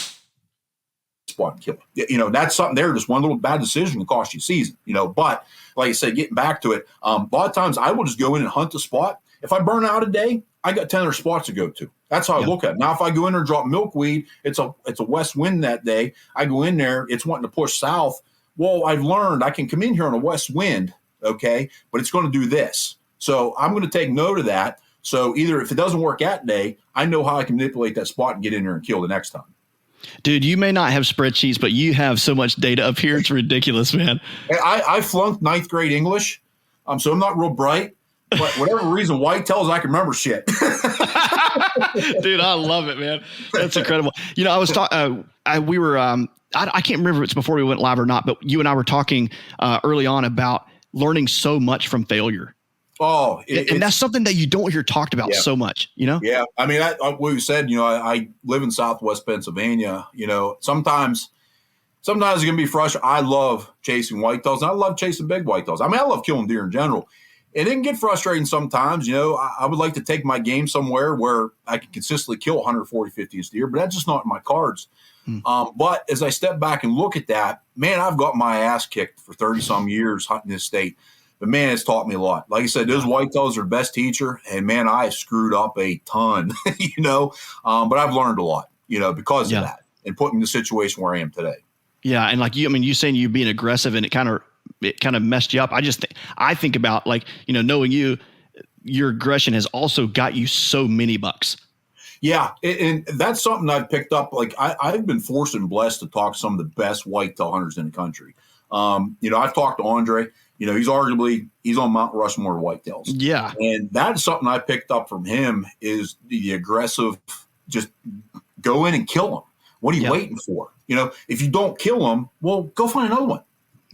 spot and kill it. That's something there. Just one little bad decision can cost you season, But like I said, getting back to it, a lot of times I will just go in and hunt the spot. If I burn out a day, I got 10 other spots to go to. That's how I look at it. Now, if I go in there and drop milkweed, it's a west wind that day. I go in there, it's wanting to push south. Well, I've learned I can come in here on a west wind, okay, but it's going to do this. So I'm going to take note of that. So either if it doesn't work that day, I know how I can manipulate that spot and get in there and kill the next time. Dude, you may not have spreadsheets, but you have so much data up here. It's ridiculous, man. I flunked 9th grade English, so I'm not real bright. But whatever reason, white tells I can remember shit. Dude, I love it, man. That's incredible. I was talking. We were. I can't remember if it's before we went live or not, but you and I were talking early on about learning so much from failure. Oh, and that's something that you don't hear talked about so much, Yeah. I mean, what you said, I live in Southwest Pennsylvania, sometimes it's going to be frustrating. I love chasing whitetails and I love chasing big whitetails. I mean, I love killing deer in general. It can get frustrating sometimes. I would like to take my game somewhere where I can consistently kill 140, 50 inch deer, but that's just not in my cards. But as I step back and look at that, man, I've got my ass kicked for 30 some years hunting this state. But man, it's taught me a lot. Like I said, those whitetails are the best teacher. And man, I screwed up a ton, but I've learned a lot, because of that. and put me in the situation where I am today. Yeah. And like you saying you being aggressive and it kind of messed you up. I think about like, knowing you, your aggression has also got you so many bucks. Yeah. And that's something I've picked up. Like I've been forced and blessed to talk to some of the best whitetail hunters in the country. I've talked to Andre, he's on Mount Rushmore whitetails. Yeah. And that's something I picked up from him is the aggressive, just go in and kill him. What are you waiting for? If you don't kill him, well, go find another one.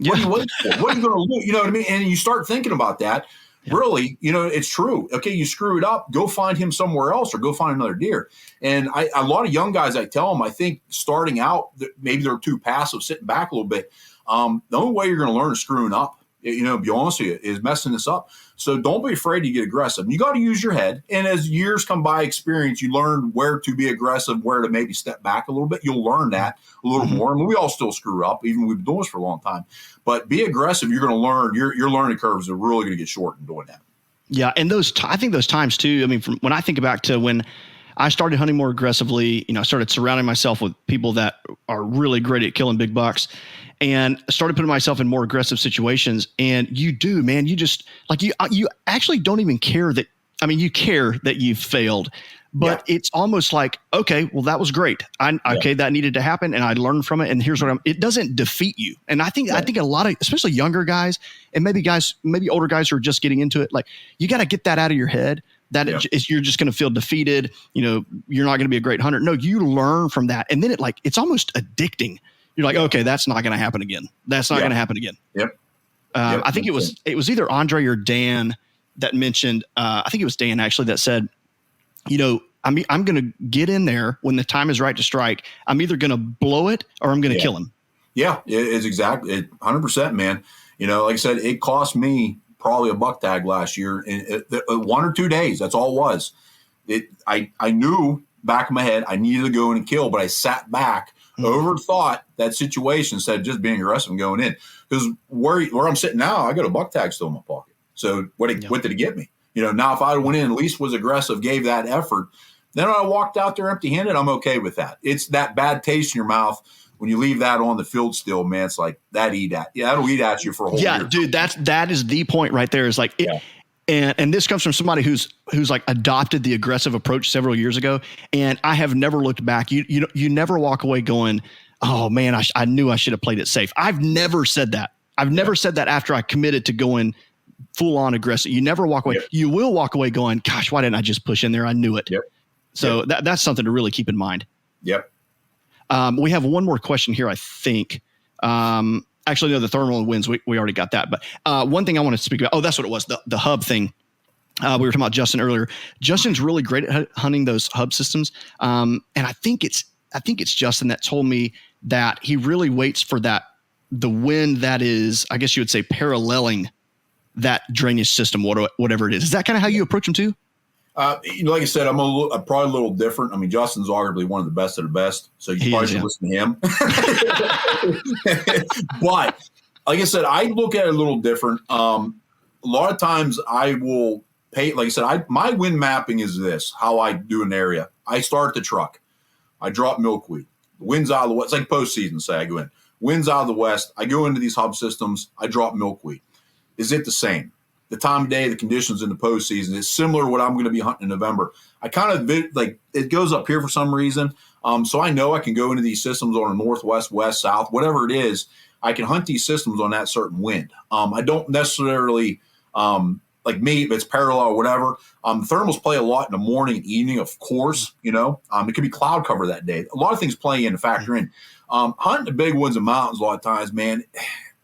What are you waiting for? What are you going to do? You know what I mean? And you start thinking about that. Yeah. Really, it's true. Okay, you screw it up. Go find him somewhere else or go find another deer. And a lot of young guys, I tell them, I think starting out, maybe they're too passive, sitting back a little bit. The only way you're going to learn is screwing up. To be honest with you, is messing this up. So don't be afraid to get aggressive. You got to use your head. And as years come by, experience, you learn where to be aggressive, where to maybe step back a little bit. You'll learn that a little more. I mean, we all still screw up, even we've been doing this for a long time. But be aggressive. You're going to learn. Your learning curves are really going to get short in doing that. Yeah, and I think those times too. I mean, from when I think back to when I started hunting more aggressively, I started surrounding myself with people that are really great at killing big bucks. And started putting myself in more aggressive situations. And you do, man, you just like you actually don't even care that. I mean, you care that you've failed, but it's almost like, okay, well, that was great. Okay, that needed to happen, and I learned from it. And here's what it doesn't defeat you. And I think a lot of, especially younger guys, and maybe older guys who are just getting into it, like you got to get that out of your head. That you're just going to feel defeated. You're not going to be a great hunter. No, you learn from that, and then it's almost addicting. You're like, okay, that's not going to happen again. That's not going to happen again. Yep. I think it was either Andre or Dan that mentioned, I think it was Dan actually that said, I'm going to get in there when the time is right to strike. I'm either going to blow it or I'm going to kill him. Yeah, it's exactly 100%, man. Like I said, it cost me probably a buck tag last year in 1 or 2 days. That's all it was. I knew back in my head I needed to go in and kill, but I sat back, overthought that situation instead of just being aggressive and going in. Because where I'm sitting now, I got a buck tag still in my pocket. So what did it get me? Now if I went in, at least was aggressive, gave that effort, then I walked out there empty-handed, I'm okay with that. It's that bad taste in your mouth when you leave that on the field still, man. It's like that'll eat at you for a whole year. Dude, that is the point right there. Is like And this comes from somebody who's like adopted the aggressive approach several years ago. And I have never looked back. You never walk away going, oh man, I knew I should have played it safe. I've never said that. I've never said that after I committed to going full on aggressive. You never walk away. Yep. You will walk away going, gosh, why didn't I just push in there? I knew it. Yep. So that's something to really keep in mind. Yep. We have one more question here, I think. Actually, no, the thermal and winds, we already got that. But one thing I want to speak about, that's what it was, the hub thing. We were talking about Justin earlier. Justin's really great at hunting those hub systems. And I think it's Justin that told me that he really waits for the wind that is, I guess you would say, paralleling that drainage system, whatever it is. Is that kind of how you approach them too? Like I said, I'm probably a little different. I mean, Justin's arguably one of the best of the best, so you probably should listen to him. But like I said, I look at it a little different. A lot of times I will pay, like I said, my wind mapping is this, how I do an area. I start the truck. I drop milkweed. The wind's out of the west. It's like postseason, say I go in. Wind's out of the west. I go into these hub systems. I drop milkweed. Is it the same? The time of day, the conditions in the postseason is similar to what I'm going to be hunting in November. I kind of like it goes up here for some reason. So I know I can go into these systems on a northwest, west, south, whatever it is. I can hunt these systems on that certain wind. I don't necessarily like me, if it's parallel or whatever. Thermals play a lot in the morning and evening, of course. It could be cloud cover that day. A lot of things play in and factor in. Hunting the big woods and mountains a lot of times, man,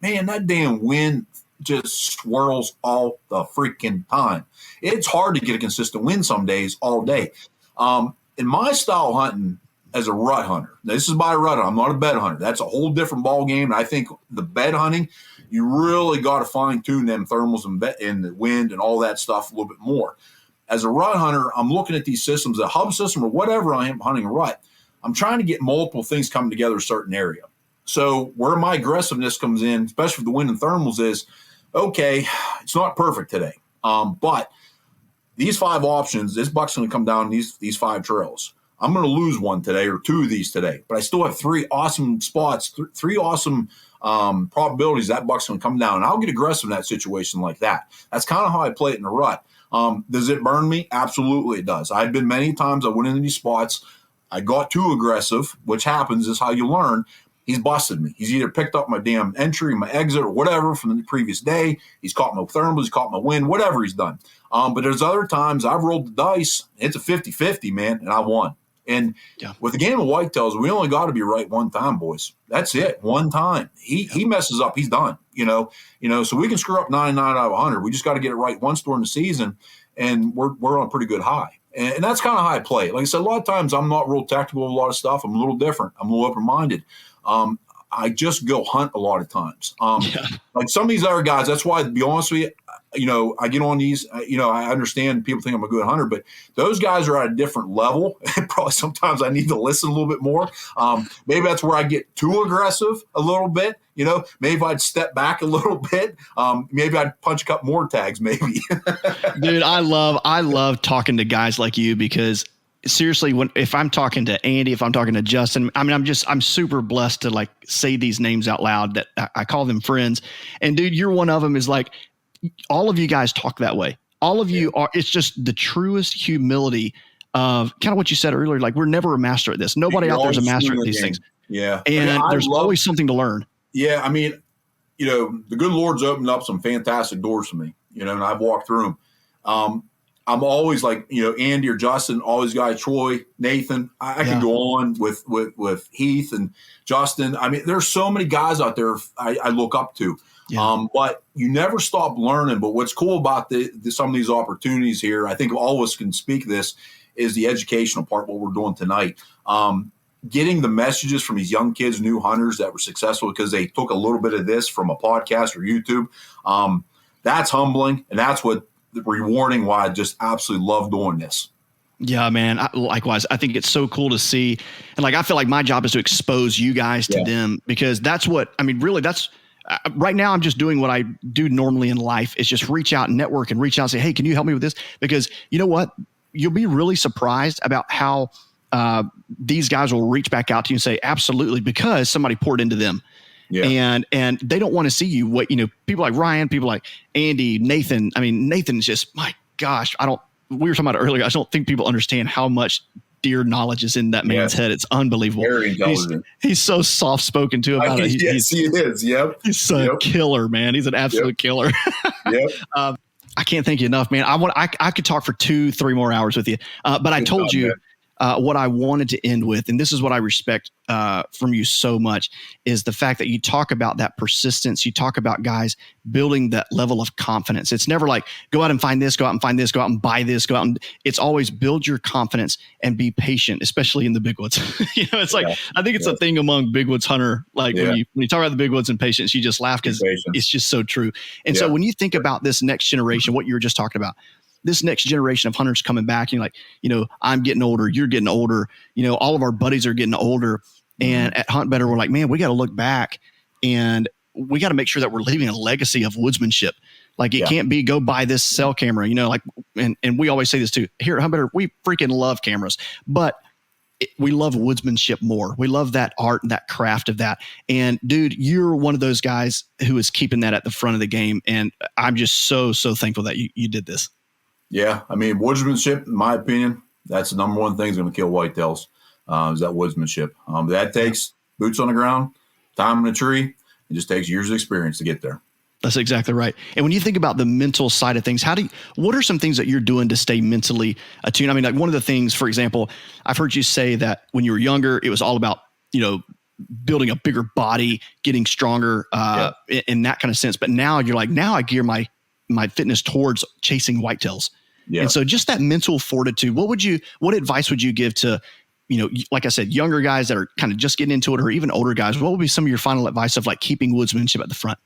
that damn wind just swirls all the freaking time. It's hard to get a consistent wind some days all day. In my style hunting as a rut hunter, this is by a rut hunter. I'm not a bed hunter. That's a whole different ball game. And I think the bed hunting, you really got to fine tune them thermals and the wind and all that stuff a little bit more. As a rut hunter, I'm looking at these systems, a hub system or whatever I am hunting a rut. I'm trying to get multiple things coming together in a certain area. So where my aggressiveness comes in, especially with the wind and thermals, is okay, it's not perfect today. But these 5 options, this buck's going to come down these 5 trails. I'm going to lose one today or two of these today, but I still have three awesome spots, three awesome probabilities that buck's going to come down. And I'll get aggressive in that situation like that. That's kind of how I play it in the rut. Does it burn me? Absolutely it does. I've been many times I went into these spots. I got too aggressive, which happens, is how you learn. He's busted me. He's either picked up my damn entry, my exit, or whatever from the previous day. He's caught my thermals, he's caught my wind, whatever he's done. But there's other times I've rolled the dice. It's a 50-50, man, and I won. And with the game of whitetails, we only got to be right one time, boys. That's it, one time. He messes up, he's done. So we can screw up 99 out of 100. We just got to get it right once during the season, and we're on a pretty good high. And that's kind of how I play. Like I said, a lot of times I'm not real tactical with a lot of stuff. I'm a little different. I'm a little open-minded. I just go hunt a lot of times. Like some of these other guys, that's why, to be honest with you, I get on these, I understand people think I'm a good hunter, but those guys are at a different level. And probably sometimes I need to listen a little bit more. Maybe that's where I get too aggressive a little bit. Maybe if I'd step back a little bit, maybe I'd punch a couple more tags, maybe. Dude, I love talking to guys like you because seriously, if I'm talking to Andy, if I'm talking to Justin, I mean, I'm super blessed to like say these names out loud that I call them friends. And dude, you're one of them. Is like, all of you guys talk that way. All of you are, it's just the truest humility of kind of what you said earlier. Like, we're never a master at this. Nobody out there is a master at these things. Yeah. And there's always something to learn. Yeah. I mean, the good Lord's opened up some fantastic doors for me, and I've walked through them. I'm always like, Andy or Justin, always guys, Troy, Nathan. I can go on with Heath and Justin. I mean, there's so many guys out there I look up to. Yeah. But you never stop learning. But what's cool about some of these opportunities here, I think all of us can speak this, is the educational part, what we're doing tonight. Getting the messages from these young kids, new hunters that were successful because they took a little bit of this from a podcast or YouTube. That's humbling, and that's what rewarding, why I just absolutely love doing this. Yeah, man. Likewise, I think it's so cool to see. And like, I feel like my job is to expose you guys to them, because that's what, I mean, really, that's right now I'm just doing what I do normally in life, is just reach out and network and reach out and say, hey, can you help me with this? Because you know what? You'll be really surprised about how these guys will reach back out to you and say, absolutely, because somebody poured into them. Yeah. And they don't want to see you. People like Ryan, people like Andy, Nathan. I mean, Nathan's just, my gosh, we were talking about it earlier. I don't think people understand how much deer knowledge is in that man's head. It's unbelievable. Very intelligent. He's so soft spoken too about it. He is. Yep. He's a killer, man. He's an absolute killer. Yep. I can't thank you enough, man. I could talk for 2-3 more hours with you. But I told you what I wanted to end with, and this is what I respect from you so much, is the fact that you talk about that persistence. You talk about guys building that level of confidence. It's never like, go out and find this, go out and find this, go out and buy this, go out and it's always build your confidence and be patient, especially in the big woods. It's like, I think it's a thing among big woods hunter. Like when you talk about the big woods and patience, you just laugh because it's just so true. And so when you think about this next generation, what you were just talking about, this next generation of hunters coming back, and like, I'm getting older, you're getting older, all of our buddies are getting older. And at HuntBetter, we're like, man, we got to look back and we got to make sure that we're leaving a legacy of woodsmanship. Like it can't be go buy this cell camera, and we always say this too. Here at HuntBetter, we freaking love cameras, but we love woodsmanship more. We love that art and that craft of that. And dude, you're one of those guys who is keeping that at the front of the game. And I'm just so thankful that you did this. Yeah. I mean, woodsmanship, in my opinion, that's the number one thing that's going to kill whitetails. Is that woodsmanship. That takes boots on the ground, time in a tree. It just takes years of experience to get there. That's exactly right. And when you think about the mental side of things, what are some things that you're doing to stay mentally attuned? I mean, like one of the things, for example, I've heard you say that when you were younger, it was all about, building a bigger body, getting stronger in that kind of sense. But now you're like, now I gear my fitness towards chasing whitetails. Yeah. And so just that mental fortitude, what advice would you give to, like I said, younger guys that are kind of just getting into it, or even older guys? What would be some of your final advice of like keeping woodsmanship at the front?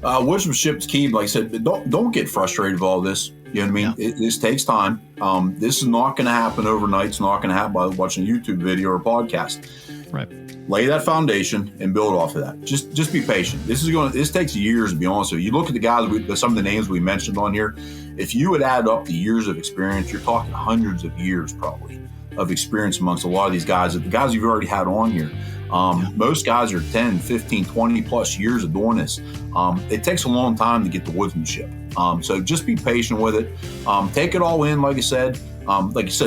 Woodsmanship is key. Like I said, don't get frustrated with all this. You know what I mean? Yeah. This takes time. This is not going to happen overnight. It's not going to happen by watching a YouTube video or a podcast. Right. Lay that foundation and build off of that. Just be patient. This takes years, to be honest with you. You look at the guys, some of the names we mentioned on here. If you would add up the years of experience, you're talking hundreds of years probably. of experience amongst a lot of these guys. The guys you've already had on here, most guys are 10, 15, 20 plus years of doing this. It takes a long time to get the woodsmanship. So just be patient with it. Take it all in, like I said.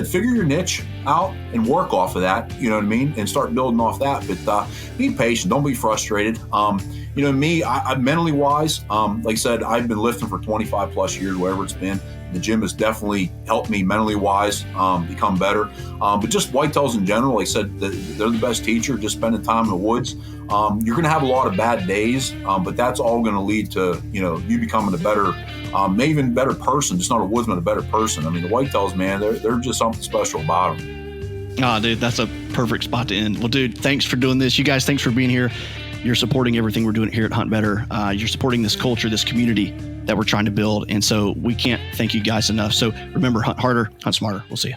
Figure your niche out and work off of that, you know what I mean? And start building off that. But be patient. Don't be frustrated. Me, I'm mentally wise. Like I said, I've been lifting for 25 plus years, whatever it's been. The gym has definitely helped me mentally wise become better. But just whitetails in general, like I said, they're the best teacher. Just spending time in the woods. You're going to have a lot of bad days, but that's all going to lead to, you becoming a better, maybe even better person, just not a woodsman, a better person. I mean, the whitetails, man, they're just something special about them. Oh, dude, that's a perfect spot to end. Well, dude, thanks for doing this. You guys, thanks for being here. You're supporting everything we're doing here at HuntBetter. You're supporting this culture, this community that we're trying to build. And so we can't thank you guys enough. So remember, hunt harder, hunt smarter. We'll see you.